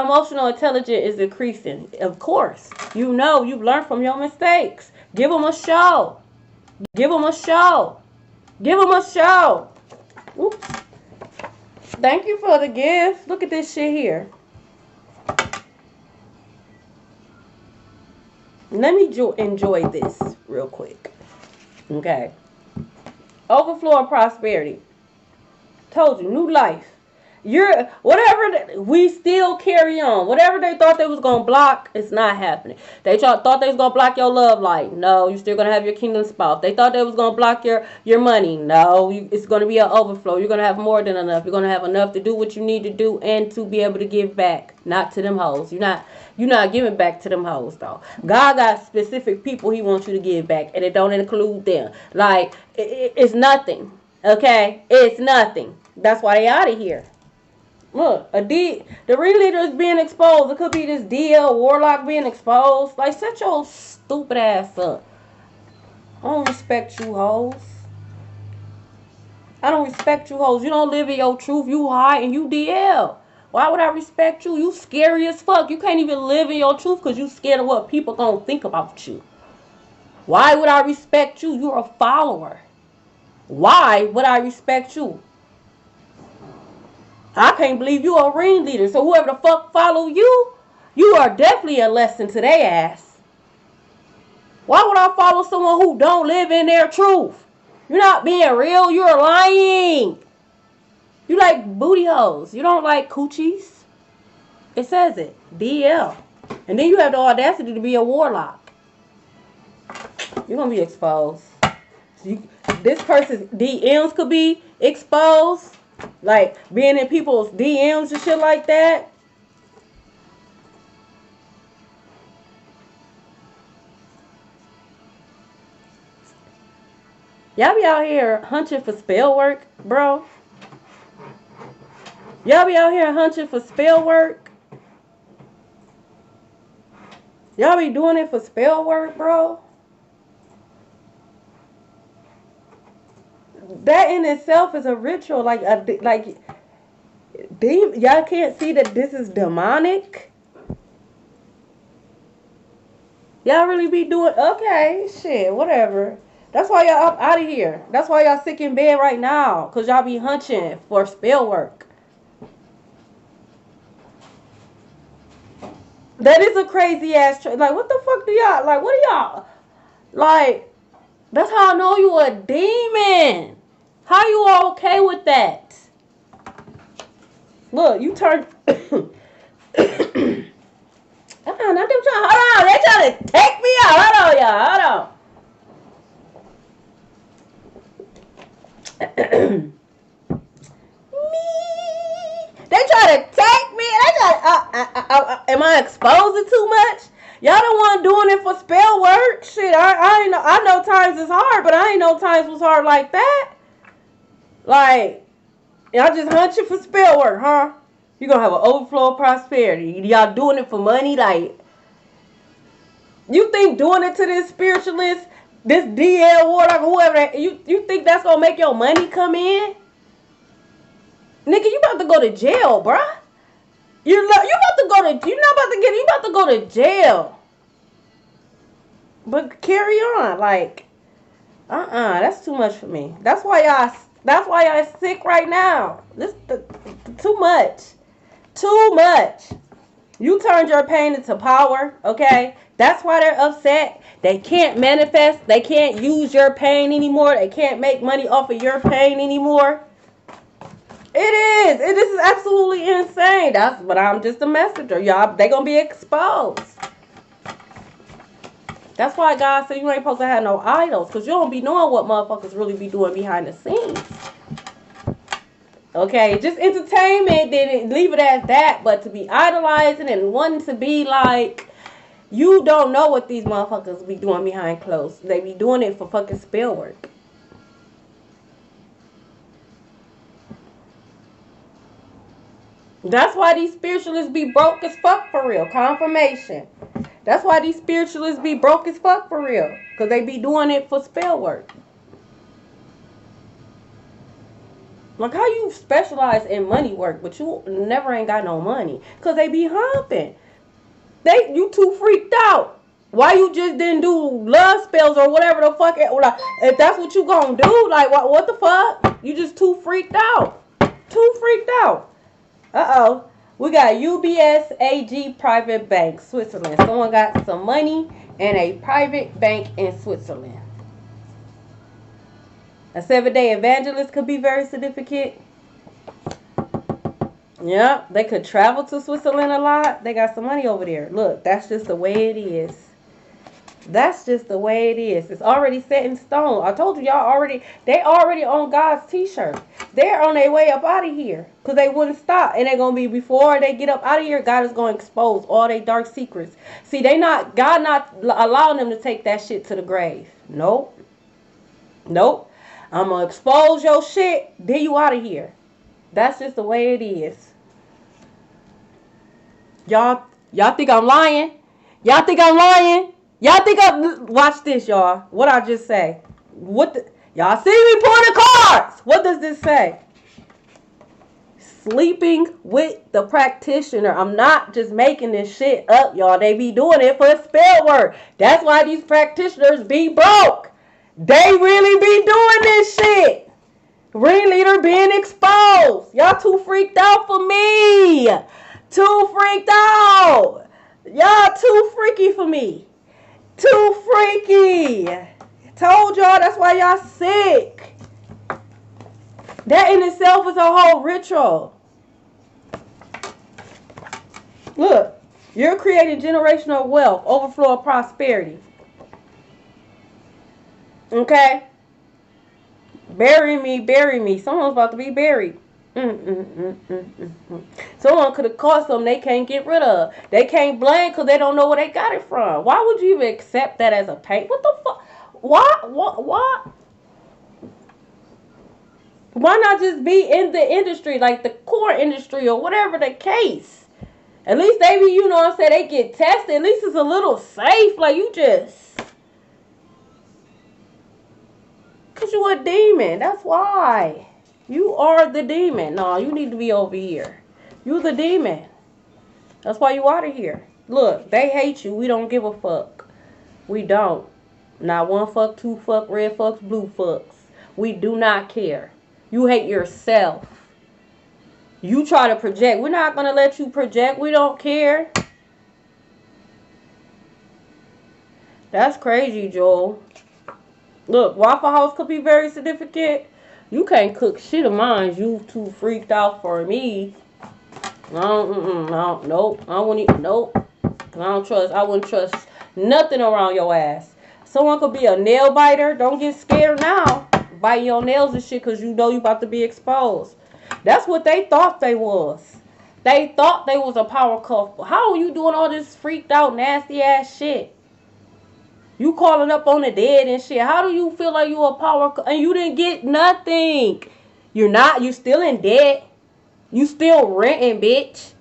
emotional intelligence is increasing. Of course. You know, you learn from your mistakes. Give them a show. Give them a show. Give them a show. Oops. Thank you for the gift. Look at this shit here. Let me enjoy this real quick. Okay. Overflow of prosperity. Told you, new life. You're whatever we still carry on. Whatever they thought they was gonna block, it's not happening. They thought they was gonna block your love life. No, you're still gonna have your kingdom spouse. They thought they was gonna block your money. No, it's gonna be an overflow. You're gonna have more than enough. You're gonna have enough to do what you need to do and to be able to give back. Not to them hoes. You're not giving back to them hoes though. God got specific people He wants you to give back, and it don't include them. Like it's nothing. Okay, it's nothing. That's why they out of here. Look, the ringleader is being exposed. It could be this DL Warlock being exposed. Like, set your stupid ass up. I don't respect you hoes. I don't respect you hoes. You don't live in your truth. You hide and you DL. Why would I respect you? You scary as fuck. You can't even live in your truth because you scared of what people gonna think about you. Why would I respect you? You're a follower. Why would I respect you? I can't believe you a ringleader. So whoever the fuck follow you, you are definitely a lesson to their ass. Why would I follow someone who don't live in their truth? You're not being real. You're lying. You like booty hoes. You don't like coochies. It says it. DL. And then you have the audacity to be a warlock. You're going to be exposed. This person's DMs could be exposed. Like, being in people's DMs and shit like that. Y'all be out here hunting for spell work, bro. Y'all be out here hunting for spell work. Y'all be doing it for spell work, bro. That in itself is a ritual. Like y'all can't see that this is demonic. Y'all really be doing okay? Shit, whatever. That's why y'all up out of here. That's why y'all sick in bed right now, cause y'all be hunting for spell work. That is a crazy ass. Like, what the fuck do y'all like? What do y'all like? That's how I know you a demon. How you all okay with that? Look, you turn. Hold on, they trying to take me out. Hold on, y'all. They try to take me. Am I exposing too much? Y'all the one doing it for spell work. Shit, I know times it's hard, but I ain't know times was hard like that. Like, y'all just hunt you for spell work, huh? You gonna have an overflow of prosperity. Y'all doing it for money? Like, you think doing it to this spiritualist, this DL Warlock, whoever, you think that's gonna make your money come in? Nigga, you about to go to jail, bruh. You about to go to jail. But carry on, like, that's too much for me. That's why y'all sick right now. Too much. Too much. You turned your pain into power, okay? That's why they're upset. They can't manifest. They can't use your pain anymore. They can't make money off of your pain anymore. It is. This is absolutely insane. But I'm just a messenger. Y'all, they gonna be exposed. That's why God said you ain't supposed to have no idols, because you don't be knowing what motherfuckers really be doing behind the scenes. Okay, just entertainment, then leave it at that. But to be idolizing and wanting to be like, you don't know what these motherfuckers be doing behind clothes. They be doing it for fucking spell work. That's why these spiritualists be broke as fuck for real. Confirmation. That's why these spiritualists be broke as fuck for real. Because they be doing it for spell work. Like, how you specialize in money work, but you never ain't got no money? Because they be humping. You too freaked out. Why you just didn't do love spells or whatever the fuck? Like, if that's what you gonna do, like, what the fuck? You just too freaked out. Too freaked out. Uh-oh. We got UBS AG Private Bank, Switzerland. Someone got some money in a private bank in Switzerland. A 7-day evangelist could be very significant. Yep, they could travel to Switzerland a lot. They got some money over there. Look, that's just the way it is. That's just the way it is. It's already set in stone. I told you, they already on God's t-shirt. They're on their way up out of here because they wouldn't stop. And they're going to be, before they get up out of here, God is going to expose all their dark secrets. See, God not allowing them to take that shit to the grave. Nope. Nope. I'm going to expose your shit, then you out of here. That's just the way it is. Y'all think I'm lying? Y'all think I'm lying? Y'all think watch this, y'all. What I just say. Y'all see me pulling the cards. What does this say? Sleeping with the practitioner. I'm not just making this shit up, y'all. They be doing it for spell work. That's why these practitioners be broke. They really be doing this shit. Ringleader being exposed. Y'all too freaked out for me. Too freaked out. Y'all too freaky for me. Too freaky. Told y'all that's why y'all sick. That in itself is a whole ritual. Look, you're creating generational wealth, overflow of prosperity. Okay? Bury me. Someone's about to be buried. Someone could have caught something they can't get rid of. They can't blame because they don't know where they got it from. Why would you even accept that as a pain? What the fuck? Why? Why not just be in the industry, like the core industry or whatever the case? At least they be, you know what I'm saying, they get tested. At least it's a little safe. Like, you just... Because you a demon. That's why. You are the demon. No, you need to be over here. You the demon. That's why you out of here. Look, they hate you. We don't give a fuck. We don't. Not one fuck, two fuck, red fucks, blue fucks. We do not care. You hate yourself. You try to project. We're not going to let you project. We don't care. That's crazy, Joel. Look, Waffle House could be very significant. You can't cook shit of mine. You too freaked out for me. Nope. I wouldn't even, nope. I wouldn't trust nothing around your ass. Someone could be a nail biter. Don't get scared now. Biting your nails and shit because you know you about to be exposed. That's what they thought they was. They thought they was a power couple. How are you doing all this freaked out, nasty ass shit? You calling up on the dead and shit. How do you feel like you a power and you didn't get nothing? You still in debt. You still renting, bitch.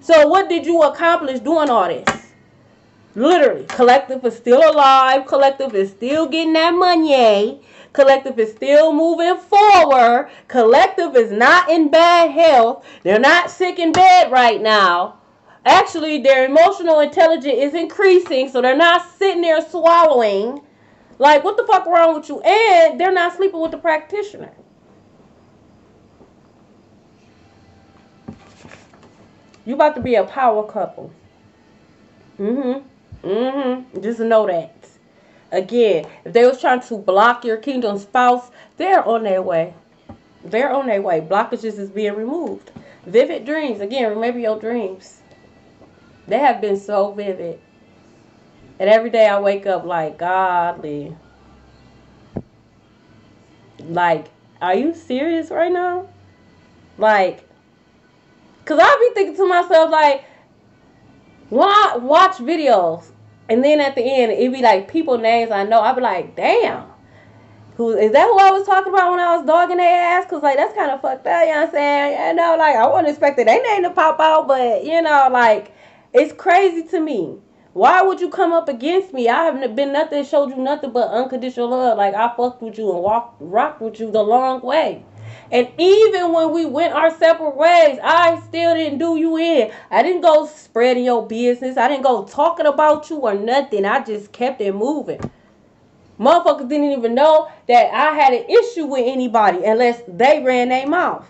So what did you accomplish doing all this? Literally, Collective is still alive. Collective is still getting that money. Collective is still moving forward. Collective is not in bad health. They're not sick in bed right now. Actually, their emotional intelligence is increasing, so they're not sitting there swallowing. Like, what the fuck wrong with you? And they're not sleeping with the practitioner. You about to be a power couple. Just know that. Again, if they was trying to block your kingdom spouse, they're on their way. They're on their way. Blockages is being removed. Vivid dreams. Again, remember your dreams. They have been so vivid. And every day I wake up like, godly. Like, are you serious right now? Like, because I be thinking to myself, like, when I watch videos, and then at the end, it be like people names I know, I be like, damn. Is that who I was talking about when I was dogging their ass? Because, like, that's kind of fucked up, you know what I'm saying? You know, like, I wouldn't expect their name to pop out, but, you know, like, it's crazy to me. Why would you come up against me? I haven't been nothing, showed you nothing but unconditional love. Like, I fucked with you and rocked with you the long way. And even when we went our separate ways, I still didn't do you in. I didn't go spreading your business. I didn't go talking about you or nothing. I just kept it moving. Motherfuckers didn't even know that I had an issue with anybody unless they ran their mouth.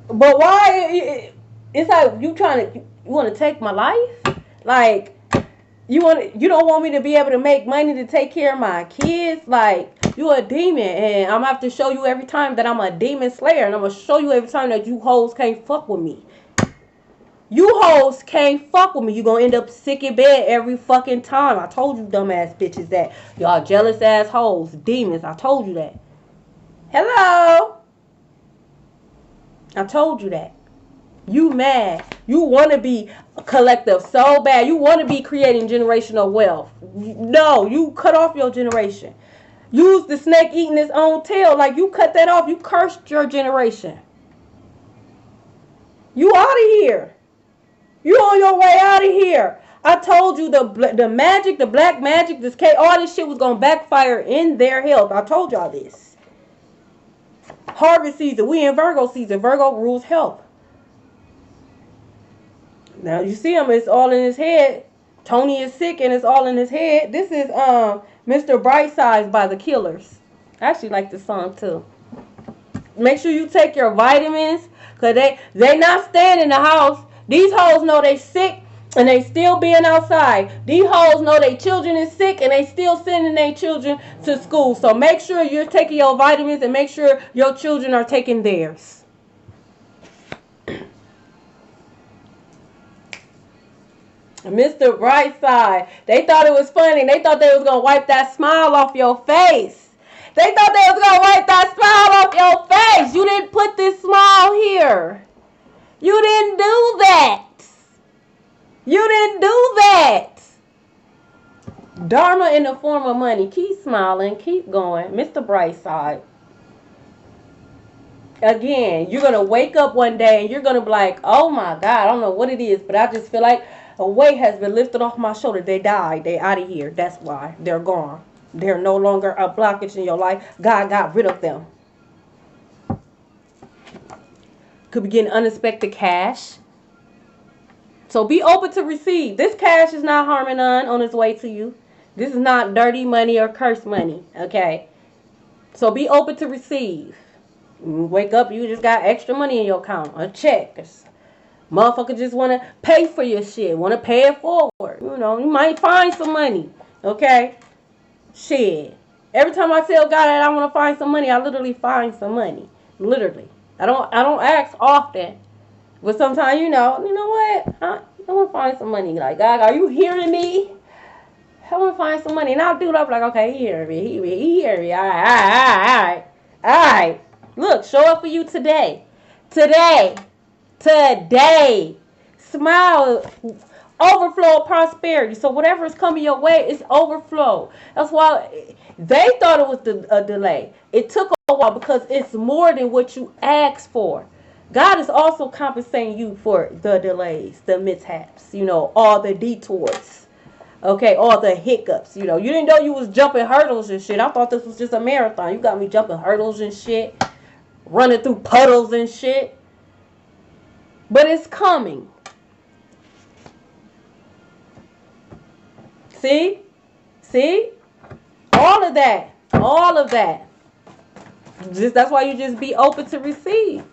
But why? It's like you want to take my life? Like, you don't want me to be able to make money to take care of my kids? Like, you a demon, and I'm gonna have to show you every time that I'm a demon slayer, and I'm gonna show you every time that you hoes can't fuck with me. You hoes can't fuck with me. You gonna end up sick in bed every fucking time. I told you dumbass bitches that. Y'all jealous ass hoes, demons. I told you that. Hello? I told you that. You mad. You want to be collective so bad. You want to be creating generational wealth. No, you cut off your generation. Use the snake eating its own tail. Like, you cut that off. You cursed your generation. You out of here. You on your way out of here. I told you the magic, the black magic, this all this shit was going to backfire in their health. I told y'all this. Harvest season. We in Virgo season. Virgo rules health. Now you see him, it's all in his head. Tony is sick and it's all in his head. This is Mr. Brightside by The Killers. I actually like this song too. Make sure you take your vitamins, cause they not staying in the house. These hoes know they sick and they still being outside. These hoes know their children is sick and they still sending their children to school. So make sure you're taking your vitamins and make sure your children are taking theirs. Mr. Brightside. They thought it was funny. They thought they was going to wipe that smile off your face. They thought they was going to wipe that smile off your face. You didn't put this smile here. You didn't do that. You didn't do that. Dharma in the form of money. Keep smiling. Keep going. Mr. Brightside. Again, you're going to wake up one day and you're going to be like, oh my God, I don't know what it is, but I just feel like a weight has been lifted off my shoulder. They died. They out of here. That's why. They're gone. They're no longer a blockage in your life. God got rid of them. Could be getting unexpected cash. So be open to receive. This cash is not harming none on its way to you. This is not dirty money or cursed money. Okay? So be open to receive. Wake up, you just got extra money in your account. A check. Motherfucker just want to pay for your shit. Want to pay it forward. You know, you might find some money. Okay? Shit. Every time I tell God that I want to find some money, I literally find some money. Literally. I don't ask often. But sometimes, you know what? I want to find some money. Like, God, are you hearing me? I want to find some money. And I'll do it up like, okay, he hearing me. He hearing me. All right. All right. Look, show up for you today. Today. Smile. Overflow of prosperity. So whatever is coming your way is overflow. That's why they thought it was a delay. It took a while because it's more than what you asked for. God is also compensating you for the delays, the mishaps, all the detours. Okay, all the hiccups. You didn't know you was jumping hurdles and shit. I thought this was just a marathon. You got me jumping hurdles and shit. Running through puddles and shit. But it's coming. See? All of that. That's why you just be open to receive.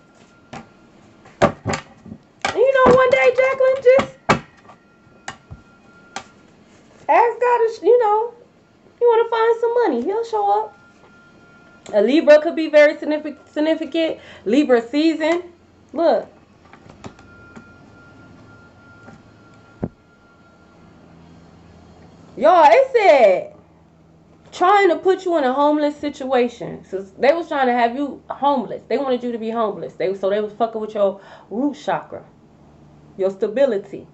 And one day, Jacqueline, just ask God, you want to find some money. He'll show up. A Libra could be very significant. Libra season. Look. Y'all, it said trying to put you in a homeless situation. So they was trying to have you homeless. They wanted you to be homeless. So they was fucking with your root chakra. Your stability.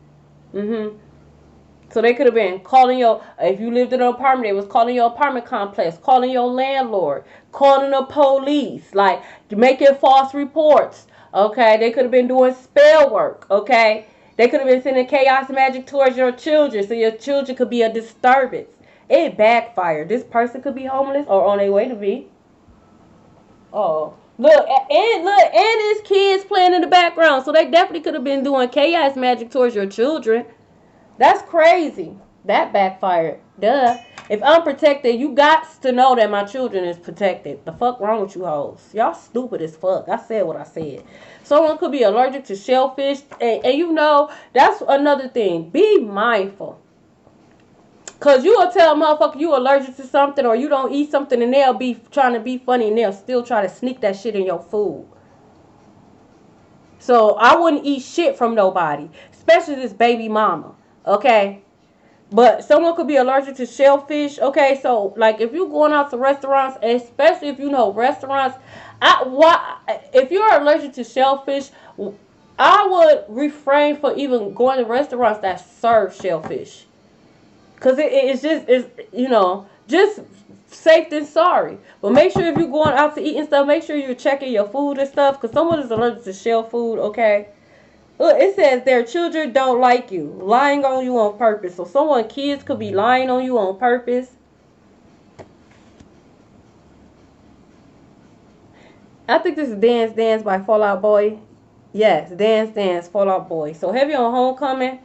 So they could have been calling if you lived in an apartment, they was calling your apartment complex, calling your landlord, calling the police, like making false reports. Okay, they could have been doing spell work. Okay. They could have been sending chaos magic towards your children, so your children could be a disturbance. It backfired. This person could be homeless or on their way to be. Oh, look, and his kids playing in the background, so they definitely could have been doing chaos magic towards your children. That's crazy. That backfired. Duh. If I'm protected, you got to know that my children is protected. The fuck wrong with you hoes? Y'all stupid as fuck. I said what I said. Someone could be allergic to shellfish, and you know, that's another thing. Be mindful. Cause you will tell a motherfucker you allergic to something or you don't eat something and they'll be trying to be funny and they'll still try to sneak that shit in your food. So I wouldn't eat shit from nobody, especially this baby mama. Okay? But someone could be allergic to shellfish. Okay, so like if you're going out to restaurants, especially if you know restaurants, if you're allergic to shellfish, I would refrain for even going to restaurants that serve shellfish. Cause it's just safe than sorry. But make sure if you're going out to eat and stuff, make sure you're checking your food and stuff. Cause someone is allergic to shell food. Okay. Look, it says their children don't like you, lying on you on purpose. So kids could be lying on you on purpose. I think this is Dance Dance by Fall Out Boy. Yes, Dance Dance, Fall Out Boy. So heavy on Homecoming.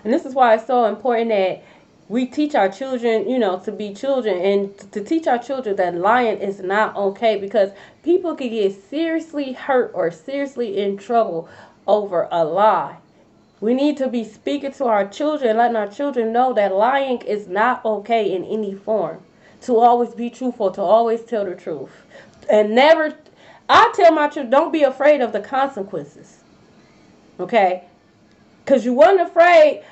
And this is why it's so important that we teach our children, to be children and to teach our children that lying is not okay because people can get seriously hurt or seriously in trouble over a lie. We need to be speaking to our children, letting our children know that lying is not okay in any form. To always be truthful, to always tell the truth. And never, I tell my children, don't be afraid of the consequences. Okay? Because you weren't afraid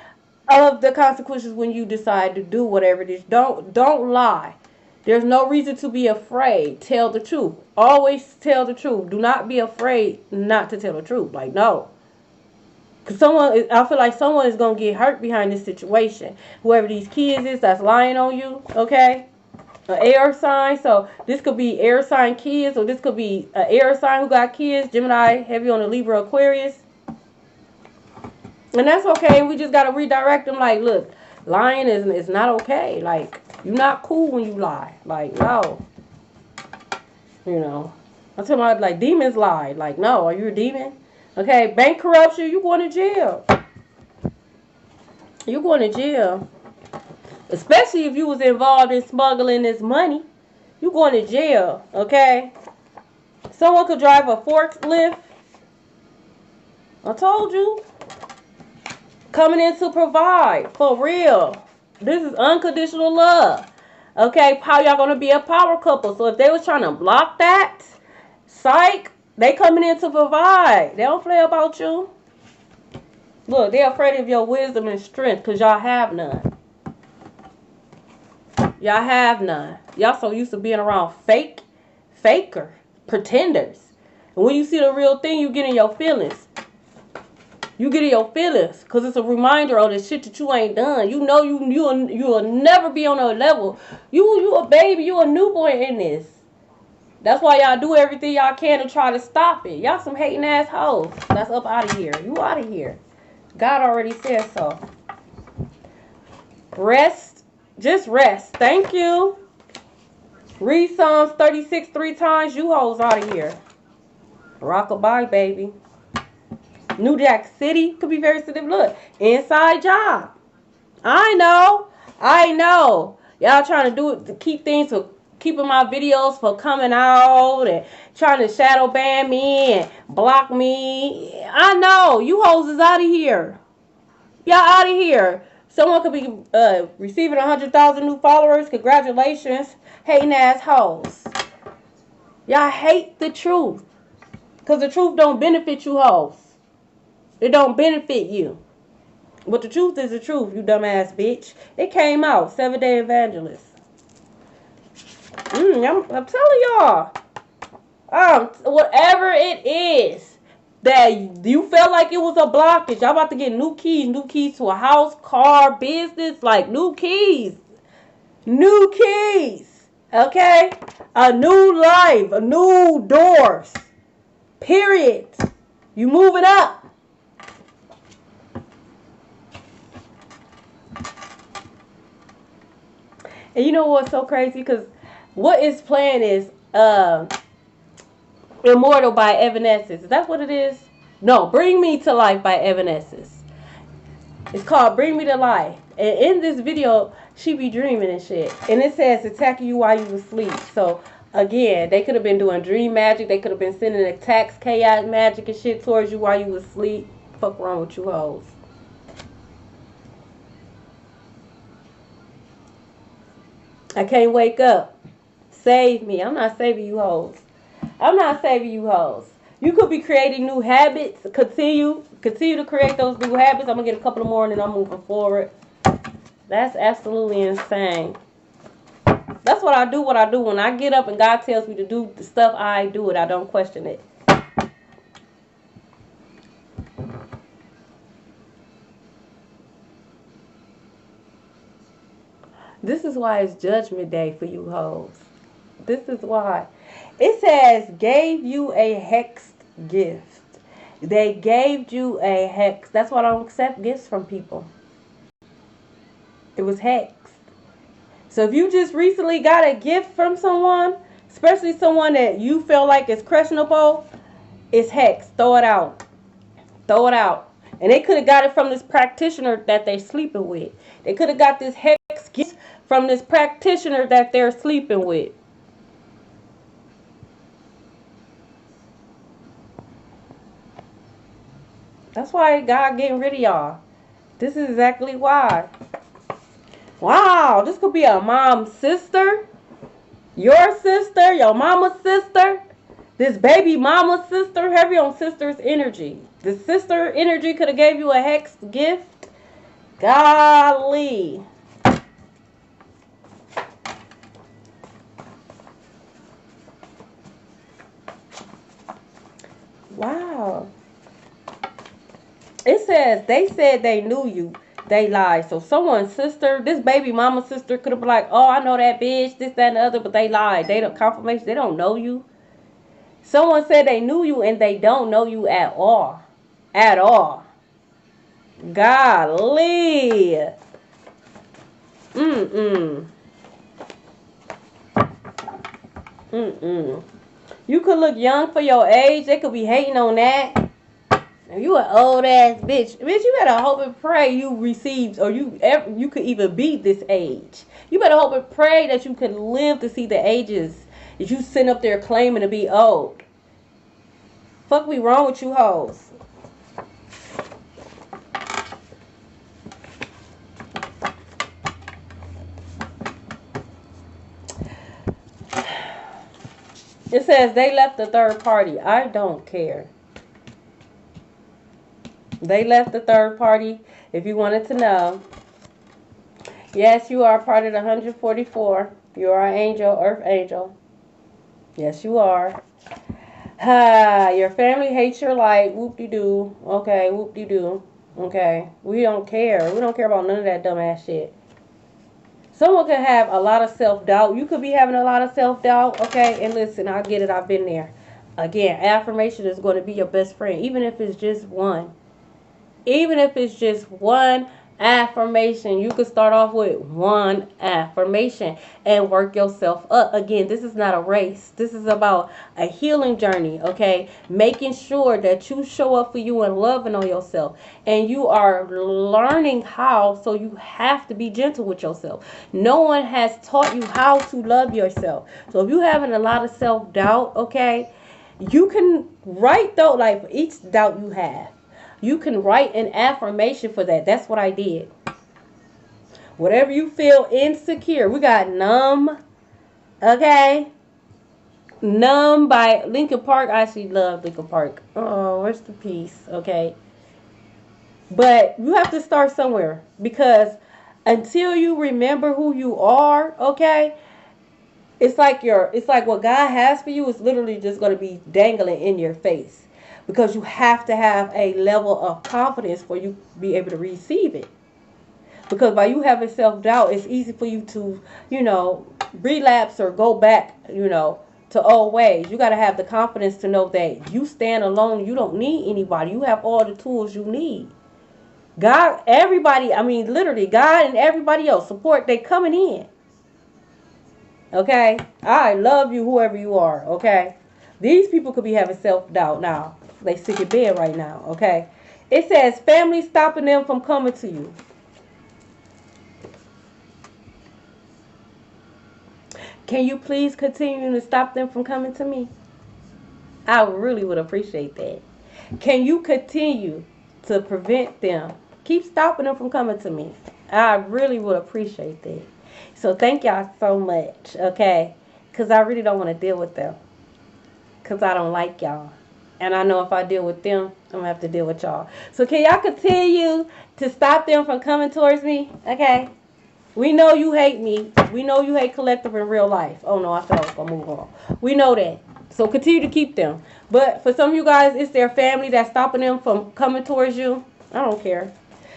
of the consequences when you decide to do whatever it is. Don't lie. There's no reason to be afraid. Tell the truth. Always tell the truth. Do not be afraid not to tell the truth. Like, no. Because I feel like someone is going to get hurt behind this situation. Whoever these kids is that's lying on you, okay? An air sign. So this could be air sign kids, or this could be an air sign who got kids. Gemini, heavy on the Libra, Aquarius. And that's okay. We just got to redirect them. Like, look, lying is not okay. Like, you're not cool when you lie. Like, no. I tell my, like, demons lie. Like, no, are you a demon? Okay, bank corruption, you going to jail. You're going to jail. Especially if you was involved in smuggling this money. You going to jail, okay? Someone could drive a forklift. I told you. Coming in to provide. For real. This is unconditional love. Okay, how y'all going to be a power couple? So if they was trying to block that, psych, they coming in to provide. They don't play about you. Look, they're afraid of your wisdom and strength because y'all have none. Y'all have none. Y'all so used to being around faker, pretenders. And when you see the real thing, you get in your feelings. You get in your feelings because it's a reminder of the shit that you ain't done. You know you'll never be on a level. You a baby, you a newborn in this. That's why y'all do everything y'all can to try to stop it. Y'all some hating assholes. That's up out of here. You out of here. God already said so. Rest. Just rest. Thank you. Read Psalms 36 3 times. You hoes out of here. Rockabye, baby. New Jack City could be very sensitive. Look, inside job. I know. Y'all trying to do it to keep things for keeping my videos for coming out and trying to shadow ban me and block me. I know. You hoes is out of here. Y'all out of here. Someone could be receiving 100,000 new followers. Congratulations. Hating assholes. Y'all hate the truth. Because the truth don't benefit you hoes. It don't benefit you. But the truth is the truth, you dumbass bitch. It came out. 7-Day Evangelist. I'm telling y'all. Whatever it is that you felt like it was a blockage, y'all about to get new keys to a house, car, business, like new keys. Okay? A new life, a new doors. Period. You moving up. And you know what's so crazy? Because what is playing is Immortal by Evanescence. Is that what it is? No, Bring Me to Life by Evanescence. It's called Bring Me to Life. And in this video, she be dreaming and shit. And it says attacking you while you asleep. So again, they could have been doing dream magic. They could have been sending attacks, chaos magic and shit towards you while you was asleep. Fuck wrong with you hoes. I can't wake up. Save me. I'm not saving you hoes. I'm not saving you hoes. You could be creating new habits. Continue to create those new habits. I'm going to get a couple more and then I'm moving forward. That's absolutely insane. That's what I do. When I get up and God tells me to do the stuff, I do it. I don't question it. This is why it's judgment day for you hoes. This is why. It says, gave you a hexed gift. They gave you a hex. That's why I don't accept gifts from people. It was hexed. So if you just recently got a gift from someone, especially someone that you feel like is questionable, it's hexed. Throw it out. Throw it out. And they could have got it from this practitioner that they're sleeping with. They could have got this hex gift from this practitioner that they're sleeping with. That's why God getting rid of y'all. This is exactly why. Wow, this could be a mom's sister, your mama's sister, this baby mama's sister. Heavy on sister's energy. The sister energy could have gave you a hex gift. Golly. Wow. It says they said they knew you. They lied. So someone's sister, this baby mama's sister could have been like, oh, I know that bitch, this, that, and the other, but they lied. They don't confirmation. They don't know you. Someone said they knew you and they don't know you at all. At all. Golly. You could look young for your age. They could be hating on that. If you an old ass bitch, you better hope and pray you receive, or you could even be this age. You better hope and pray that you can live to see the ages that you sit up there claiming to be old. Fuck me wrong with you hoes. It says they left the third party. I don't care. They left the third party, if you wanted to know. Yes, you are part of the 144. You are an angel, earth angel. Yes, you are. Your family hates your light. Whoop-de-doo. Okay, whoop-de-doo. Okay. We don't care. We don't care about none of that dumbass shit. Someone could have a lot of self-doubt. You could be having a lot of self-doubt. Okay, and listen, I get it. I've been there. Again, affirmation is going to be your best friend, even if it's just one. Even if it's just one affirmation, you could start off with one affirmation and work yourself up. Again, this is not a race. This is about a healing journey, okay? Making sure that you show up for you and loving on yourself. And you are learning how, so you have to be gentle with yourself. No one has taught you how to love yourself. So if you're having a lot of self-doubt, okay, you can write though, like for each doubt you have, you can write an affirmation for that. That's what I did. Whatever you feel insecure. We got Numb. Okay. Numb by Linkin Park. I actually love Linkin Park. Oh, rest in peace. Okay. But you have to start somewhere. Because until you remember who you are, okay, it's like what God has for you is literally just going to be dangling in your face. Because you have to have a level of confidence for you to be able to receive it. Because by you having self-doubt, it's easy for you to, relapse or go back, to old ways. You got to have the confidence to know that you stand alone. You don't need anybody. You have all the tools you need. God, everybody, literally, God and everybody else, support, they coming in. Okay? I love you, whoever you are. Okay? These people could be having self-doubt now. They sick in bed right now. Okay? It says family stopping them from coming to you. Can you please continue to stop them from coming to me? I really would appreciate that. Can you continue to prevent them? Keep stopping them from coming to me. I really would appreciate that. So thank y'all so much, okay? Because I really don't want to deal with them. Because I don't like y'all. And I know if I deal with them, I'm going to have to deal with y'all. So can y'all continue to stop them from coming towards me? Okay? We know you hate me. We know you hate Collective in real life. Oh, no, I thought I was going to move on. We know that. So continue to keep them. But for some of you guys, it's their family that's stopping them from coming towards you. I don't care.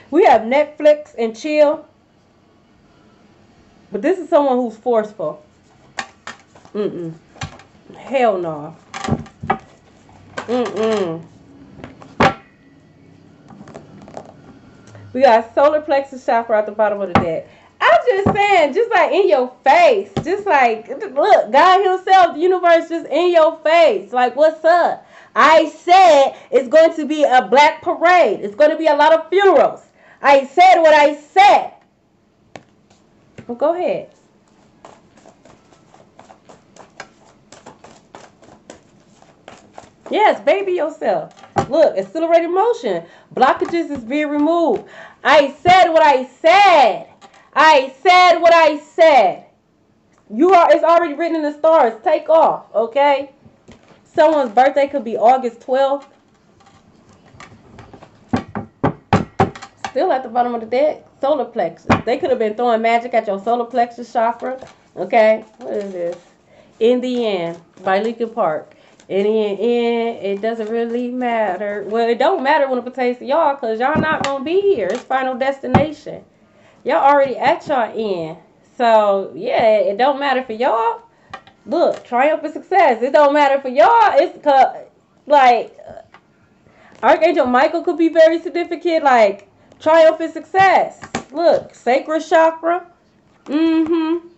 We have Netflix and chill. But this is someone who's forceful. Mm-mm. Hell no. Mm-mm. We got solar plexus chakra at the bottom of the deck. I'm just saying, just like in your face. Just like, look, God himself, the universe just in your face. Like, what's up? I said it's going to be a black parade. It's going to be a lot of funerals. I said what I said. Well, go ahead. Yes, baby yourself. Look, accelerated motion. Blockages is being removed. I said what I said. I said what I said. It's already written in the stars. Take off, okay? Someone's birthday could be August 12th. Still at the bottom of the deck. Solar plexus. They could have been throwing magic at your solar plexus chakra. Okay? What is this? In the End by Linkin Park. In the end, it doesn't really matter. Well, it don't matter when it pertains to y'all because y'all not going to be here. It's Final Destination. Y'all already at y'all end. So, yeah, it don't matter for y'all. Look, triumph and success. It don't matter for y'all. It's like Archangel Michael could be very significant. Like triumph and success. Look, sacral chakra. Mm-hmm.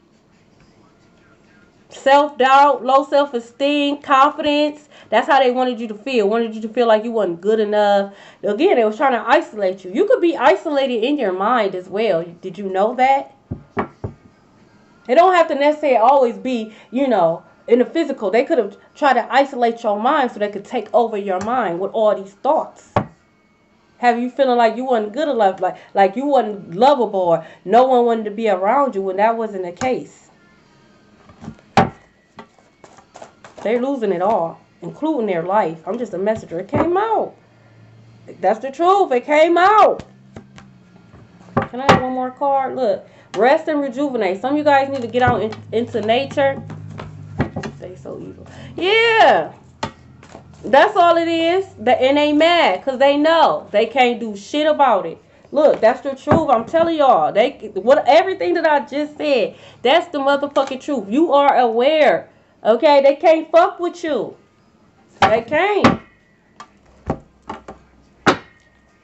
Self-doubt, low self-esteem, confidence. That's how they wanted you to feel. Wanted you to feel like you wasn't good enough. Again, they was trying to isolate you. You could be isolated in your mind as well. Did you know that? It don't have to necessarily always be, in the physical. They could have tried to isolate your mind so they could take over your mind with all these thoughts. Have you feeling like you wasn't good enough, like you wasn't lovable, or no one wanted to be around you when that wasn't the case. They're losing it all, including their life. I'm just a messenger. It came out. That's the truth. It came out. Can I have one more card? Look. Rest and rejuvenate. Some of you guys need to get out into nature. They so evil. Yeah. That's all it is. And they mad because they know they can't do shit about it. Look, that's the truth. I'm telling y'all. Everything that I just said, that's the motherfucking truth. You are aware. Okay? They can't fuck with you. They can't.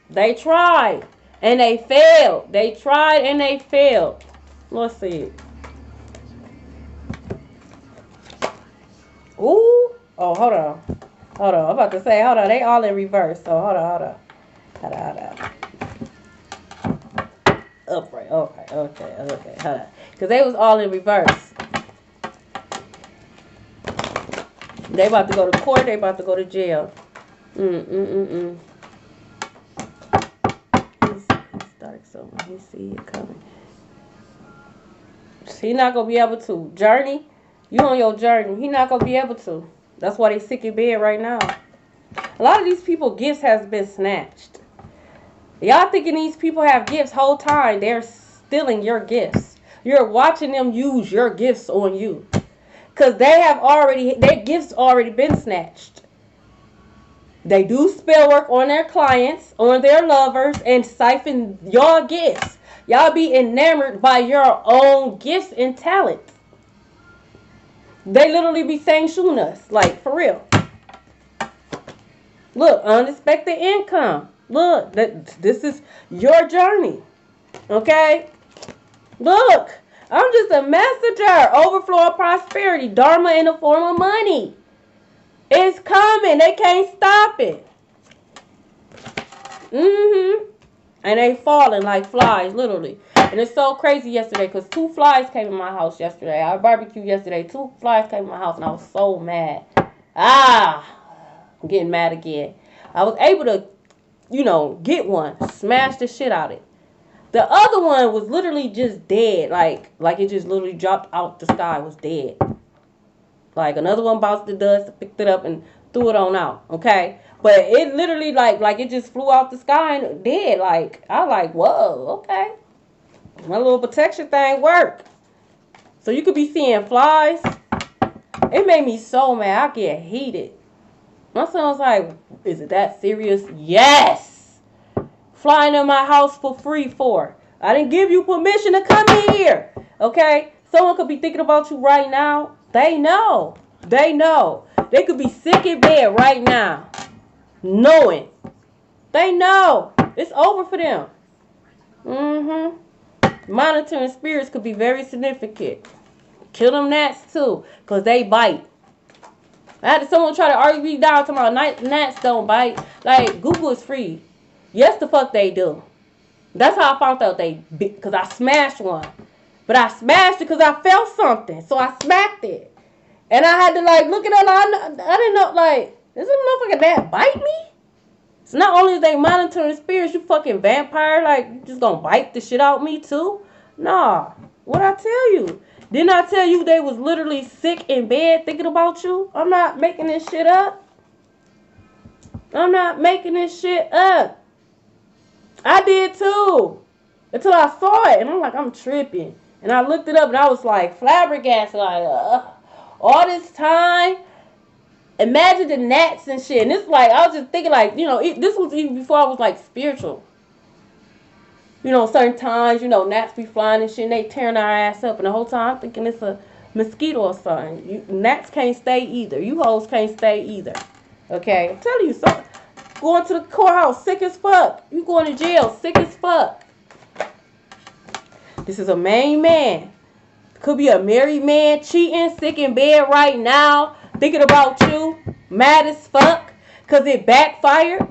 They tried. And they failed. They tried and they failed. Let's see. Ooh. Oh, hold on. Hold on. I'm about to say, hold on. They all in reverse. So, hold on. Hold on. Upright. Okay. Hold on. Because they was all in reverse. They about to go to court. They about to go to jail. Dark, so he see it coming. He not gonna be able to journey. You on your journey. He not gonna be able to. That's why they sick in bed right now. A lot of these people gifts has been snatched. Y'all thinking these people have gifts whole time. They're stealing your gifts. You're watching them use your gifts on you. Cause their gifts already been snatched. They do spell work on their clients, on their lovers, and siphon your gifts. Y'all be enamored by your own gifts and talents. They literally be saying Shunas, like for real. Look, unexpected income. Look, this is your journey. Okay? Look, I'm just a messenger. Overflow of prosperity. Dharma in the form of money. It's coming. They can't stop it. And they falling like flies, literally. And it's so crazy yesterday because 2 flies came in my house yesterday. I barbecued yesterday. 2 flies came in my house and I was so mad. I'm getting mad again. I was able to, get one. Smash the shit out of it. The other one was literally just dead. Like it just literally dropped out the sky. It was dead. Like another one bounced the dust, picked it up and threw it on out. Okay? But it literally like it just flew out the sky and dead. Like, I was like, whoa, okay. My little protection thing worked. So you could be seeing flies. It made me so mad. I get heated. My son was like, is it that serious? Yes. Flying in my house for free for. I didn't give you permission to come in here. Okay? Someone could be thinking about you right now. They know. They know. They could be sick in bed right now. Knowing. They know. It's over for them. Monitoring spirits could be very significant. Kill them gnats too, because they bite. I had someone try to argue me down to my gnats don't bite. Like, Google is free. Yes, the fuck they do. That's how I found out because I smashed one. But I smashed it because I felt something. So I smacked it. And I had to look at it. I didn't know, is this motherfucking gnat bite me? So not only are they monitoring spirits, you fucking vampire, you just gonna bite the shit out me too? Nah. What'd I tell you? Didn't I tell you they was literally sick in bed thinking about you? I'm not making this shit up. I'm not making this shit up. I did too. Until I saw it. And I'm like, I'm tripping. And I looked it up and I was flabbergasted. All this time. Imagine the gnats and shit. And it's I was just thinking this was even before I was spiritual. Certain times, gnats be flying and shit and they tearing our ass up. And the whole time I'm thinking it's a mosquito or something. Gnats can't stay either. You hoes can't stay either. Okay? I'm telling you something. Going to the courthouse sick as fuck. You going to jail sick as fuck. This is a main man. Could be a married man cheating, sick in bed right now. Thinking about you, mad as fuck, because it backfired.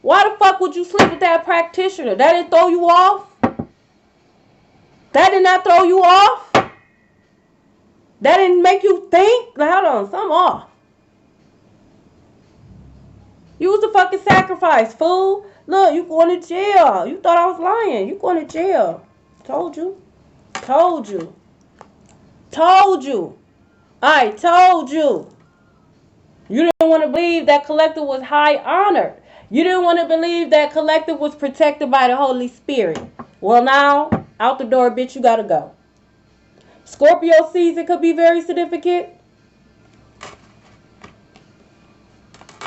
Why the fuck would you sleep with that practitioner? That didn't throw you off? That did not throw you off? That didn't make you think? Hold on, something off. You was a fucking sacrifice, fool. Look, you going to jail. You thought I was lying. You going to jail. Told you. Told you. Told you. I told you. You didn't want to believe that collective was high honored. You didn't want to believe that collective was protected by the Holy Spirit. Well, now, out the door, bitch, you got to go. Scorpio season could be very significant.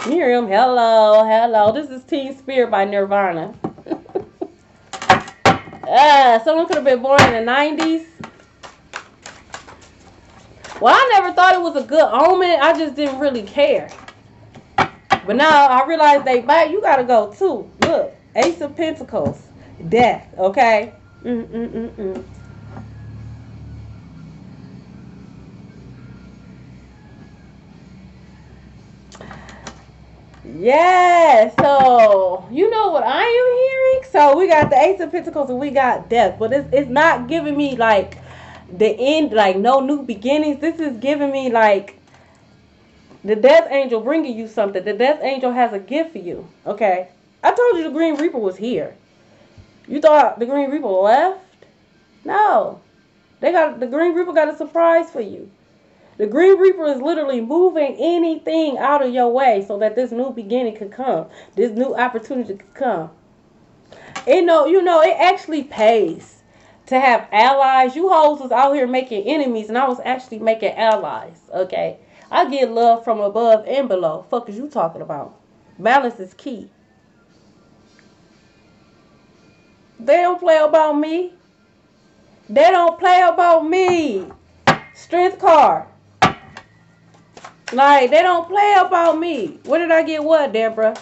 Miriam, hello, hello. This is Teen Spirit by Nirvana. Someone could have been born in the 90s. Well, I never thought it was a good omen. I just didn't really care. But now I realize they bite. You gotta go too. Look, Ace of Pentacles, death. Okay. Yeah. So you know what I am hearing. So we got the Ace of Pentacles and we got death, but it's not giving me the end, no new beginnings. This is giving me the death angel bringing you something. The death angel has a gift for you. Okay. I told you the Green Reaper was here. You thought the Green Reaper left? No. The Green Reaper got a surprise for you. The Green Reaper is literally moving anything out of your way so that this new beginning could come. This new opportunity could come. It actually pays to have allies. You hoes was out here making enemies and I was actually making allies. Okay. I get love from above and below. Fuck is you talking about? Balance is key. They don't play about me. They don't play about me. Strength card. They don't play about me. Where did I get what, Deborah?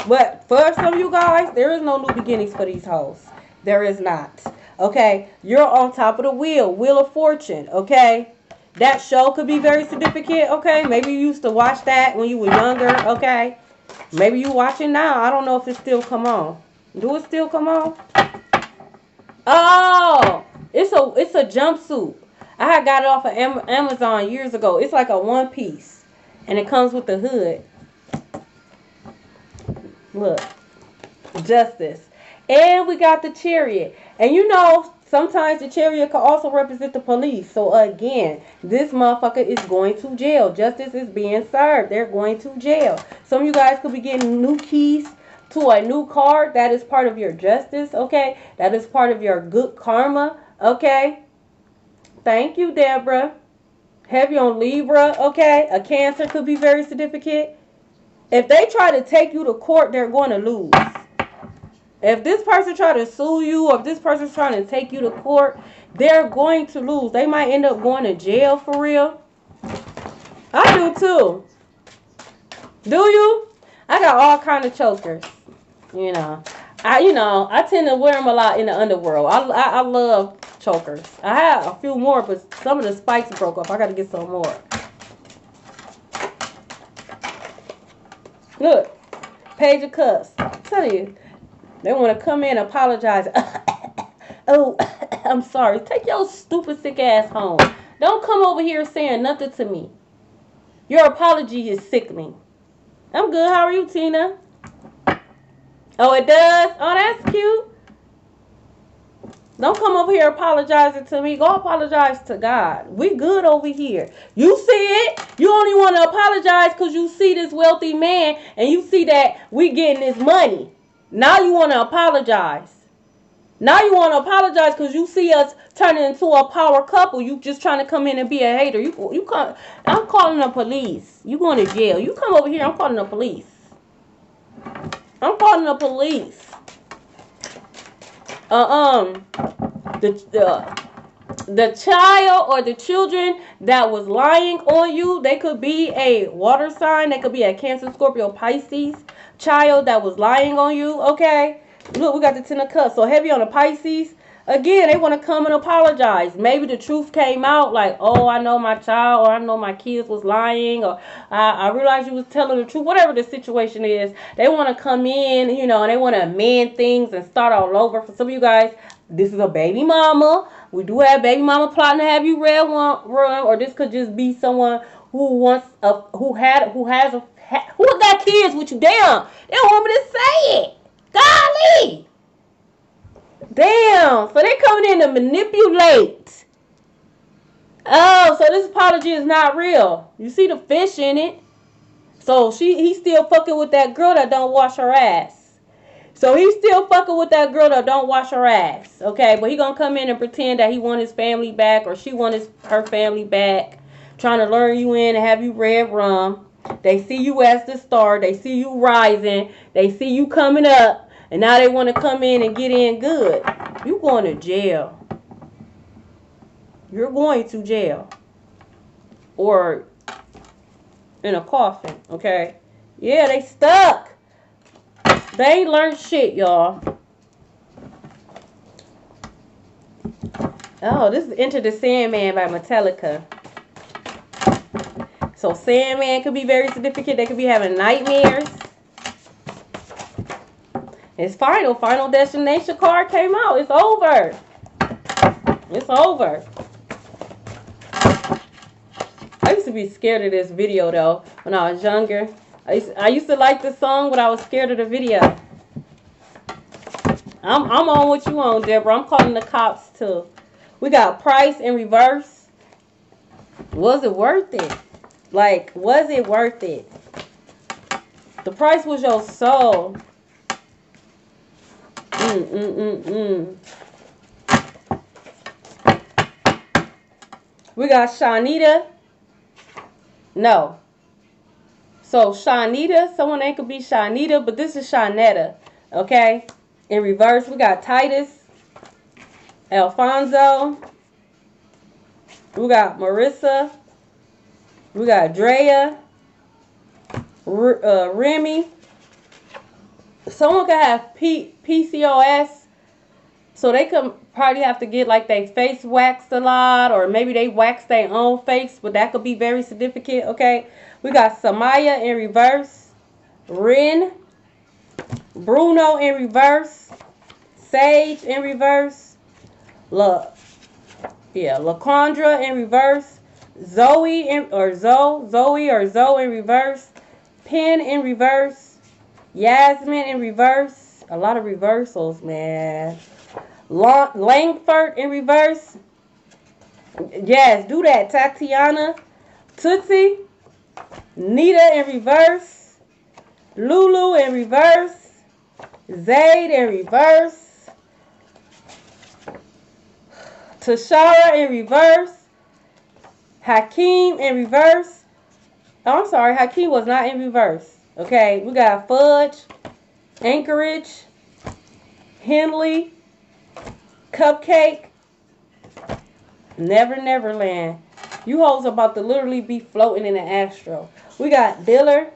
But for some of you guys, there is no new beginnings for these hoes. There is not. Okay, you're on top of the Wheel of Fortune. Okay, that show could be very significant. Okay, maybe you used to watch that when you were younger. Okay, maybe you watching now. I don't know if it still come on. Do it still come on? Oh, it's a jumpsuit. I had got it off of Amazon years ago. It's like a one piece, and it comes with the hood. Look, Justice, and we got the Chariot. And you know, sometimes the Chariot can also represent the police. So again, this motherfucker is going to jail. Justice is being served. They're going to jail. Some of you guys could be getting new keys to a new car. That is part of your justice, okay? That is part of your good karma, okay? Thank you, Deborah. Heavy on Libra, okay? A Cancer could be very significant. If they try to take you to court, they're going to lose. If this person try to sue you, or if this person's trying to take you to court, they're going to lose. They might end up going to jail for real. I do too. Do you? I got all kind of chokers. You know, I tend to wear them a lot in the underworld. I love chokers. I have a few more, but some of the spikes broke off. I got to get some more. Look, Page of Cups. I tell you, they want to come in and apologize. Oh, I'm sorry. Take your stupid sick ass home. Don't come over here saying nothing to me. Your apology is sickening. I'm good. How are you, Tina? Oh, it does? Oh, that's cute. Don't come over here apologizing to me. Go apologize to God. We good over here. You see it. You only want to apologize because you see this wealthy man and you see that we getting this money. Now you want to apologize. Now you want to apologize because you see us turning into a power couple. You just trying to come in and be a hater. You come. I'm calling the police. You going to jail. You come over here. I'm calling the police. I'm calling the police. The child or the children that was lying on you, they could be a water sign. They could be a Cancer, Scorpio, Pisces child that was lying on you. Okay, look, we got the Ten of Cups. So heavy on the Pisces. Again, they want to come and apologize. Maybe the truth came out, like, oh, I know my child, or I know my kids was lying, or I realized you was telling the truth. Whatever the situation is, they want to come in, you know, and they want to amend things and start all over. For some of you guys, this is a baby mama. We do have baby mama plotting to have you run, or this could just be someone who wants who got kids with you. Damn, they don't want me to say it. Golly. Damn, so they coming in to manipulate. Oh, so this apology is not real. You see the fish in it. So he's still fucking with that girl that don't wash her ass. So he's still fucking with that girl that don't wash her ass. Okay, but he gonna come in and pretend that he want his family back, or she want her family back. Trying to lure you in and have you red rum. They see you as the star. They see you rising. They see you coming up. And now they want to come in and get in good. You going to jail. You're going to jail. Or in a coffin, okay? Yeah, they stuck. They ain't learned shit, y'all. Oh, this is Enter the Sandman by Metallica. So Sandman could be very significant. They could be having nightmares. It's final destination card came out. It's over. It's over. I used to be scared of this video though when I was younger. I used to like the song, but I was scared of the video. I'm on what you on, Deborah. I'm calling the cops too. We got Price in reverse. Was it worth it? Like, was it worth it? The price was your soul. We got Shanita. No. So Shanita, someone ain't could be Shanita, but this is Shanetta. Okay? In reverse, we got Titus, Alfonso. We got Marissa. We got Drea. Remy. Someone could have PCOS. So they could probably have to get like their face waxed a lot, or maybe they wax their own face, but that could be very significant, okay? We got Samaya in reverse, Rin, Bruno in reverse, Sage in reverse, LaQuandra in reverse, Zoe in in reverse, Pen in reverse, Yasmin in reverse. A lot of reversals, man. Langford in reverse. Yes, do that. Tatiana, Tootsie, Nita in reverse, Lulu in reverse, Zayd in reverse, Tashara in reverse, Hakeem in reverse. Oh, I'm sorry, Hakeem was not in reverse. Okay, we got Fudge, Anchorage, Henley, Cupcake, Never Neverland. You hoes about to literally be floating in the astro. We got Diller,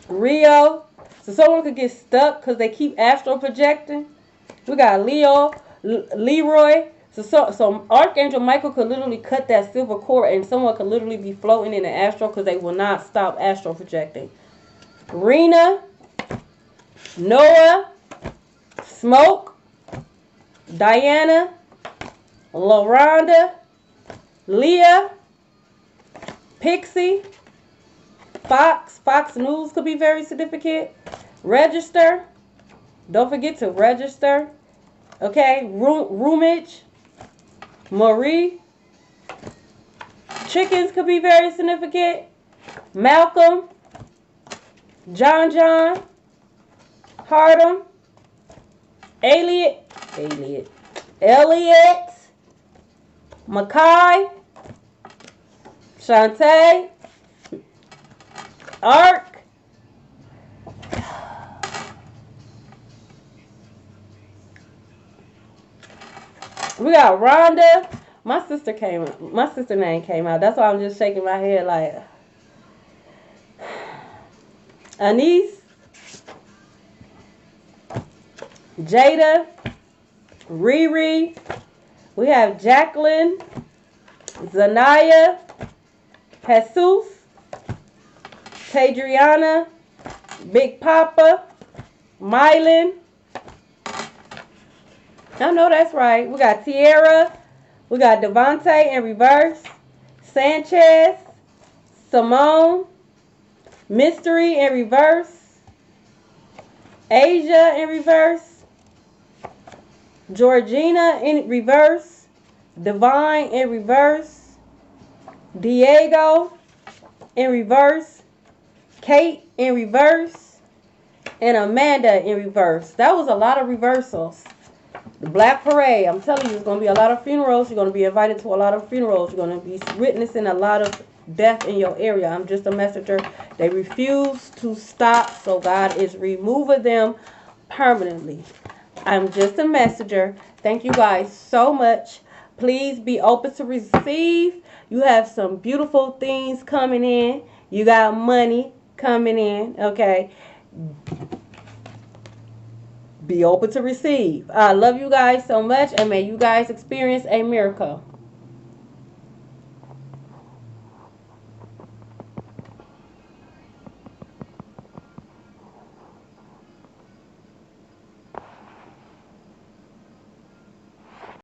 Rio. So someone could get stuck because they keep astro projecting. We got Leroy. So Archangel Michael could literally cut that silver cord and someone could literally be floating in the astro because they will not stop astro projecting. Rena, Noah, Smoke, Diana, LaRonda, Leah, Pixie, Fox News could be very significant. Register. Don't forget to register. Okay. Roomage, Marie. Chickens could be very significant. Malcolm, John, Hardum, Elliot, Makai, Shantae, Ark, we got Rhonda. My sister name came out. That's why I'm just shaking my head like Anise, Jada, Riri. We have Jacqueline, Zanaya, Jesus, Tadriana, Big Papa, Mylan. I know that's right. We got Tierra. We got Devontae in reverse. Sanchez, Simone, Mystery in reverse. Asia in reverse. Georgina in reverse. Divine in reverse. Diego in reverse. Kate in reverse. And Amanda in reverse. That was a lot of reversals. The Black Parade. I'm telling you, it's going to be a lot of funerals. You're going to be invited to a lot of funerals. You're going to be witnessing a lot of death in your area. I'm just a messenger. They refuse to stop, so God is removing them permanently. I'm just a messenger. Thank you guys so much. Please be open to receive. You have some beautiful things coming in. You got money coming in, okay? Be open to receive. I love you guys so much, and may you guys experience a miracle.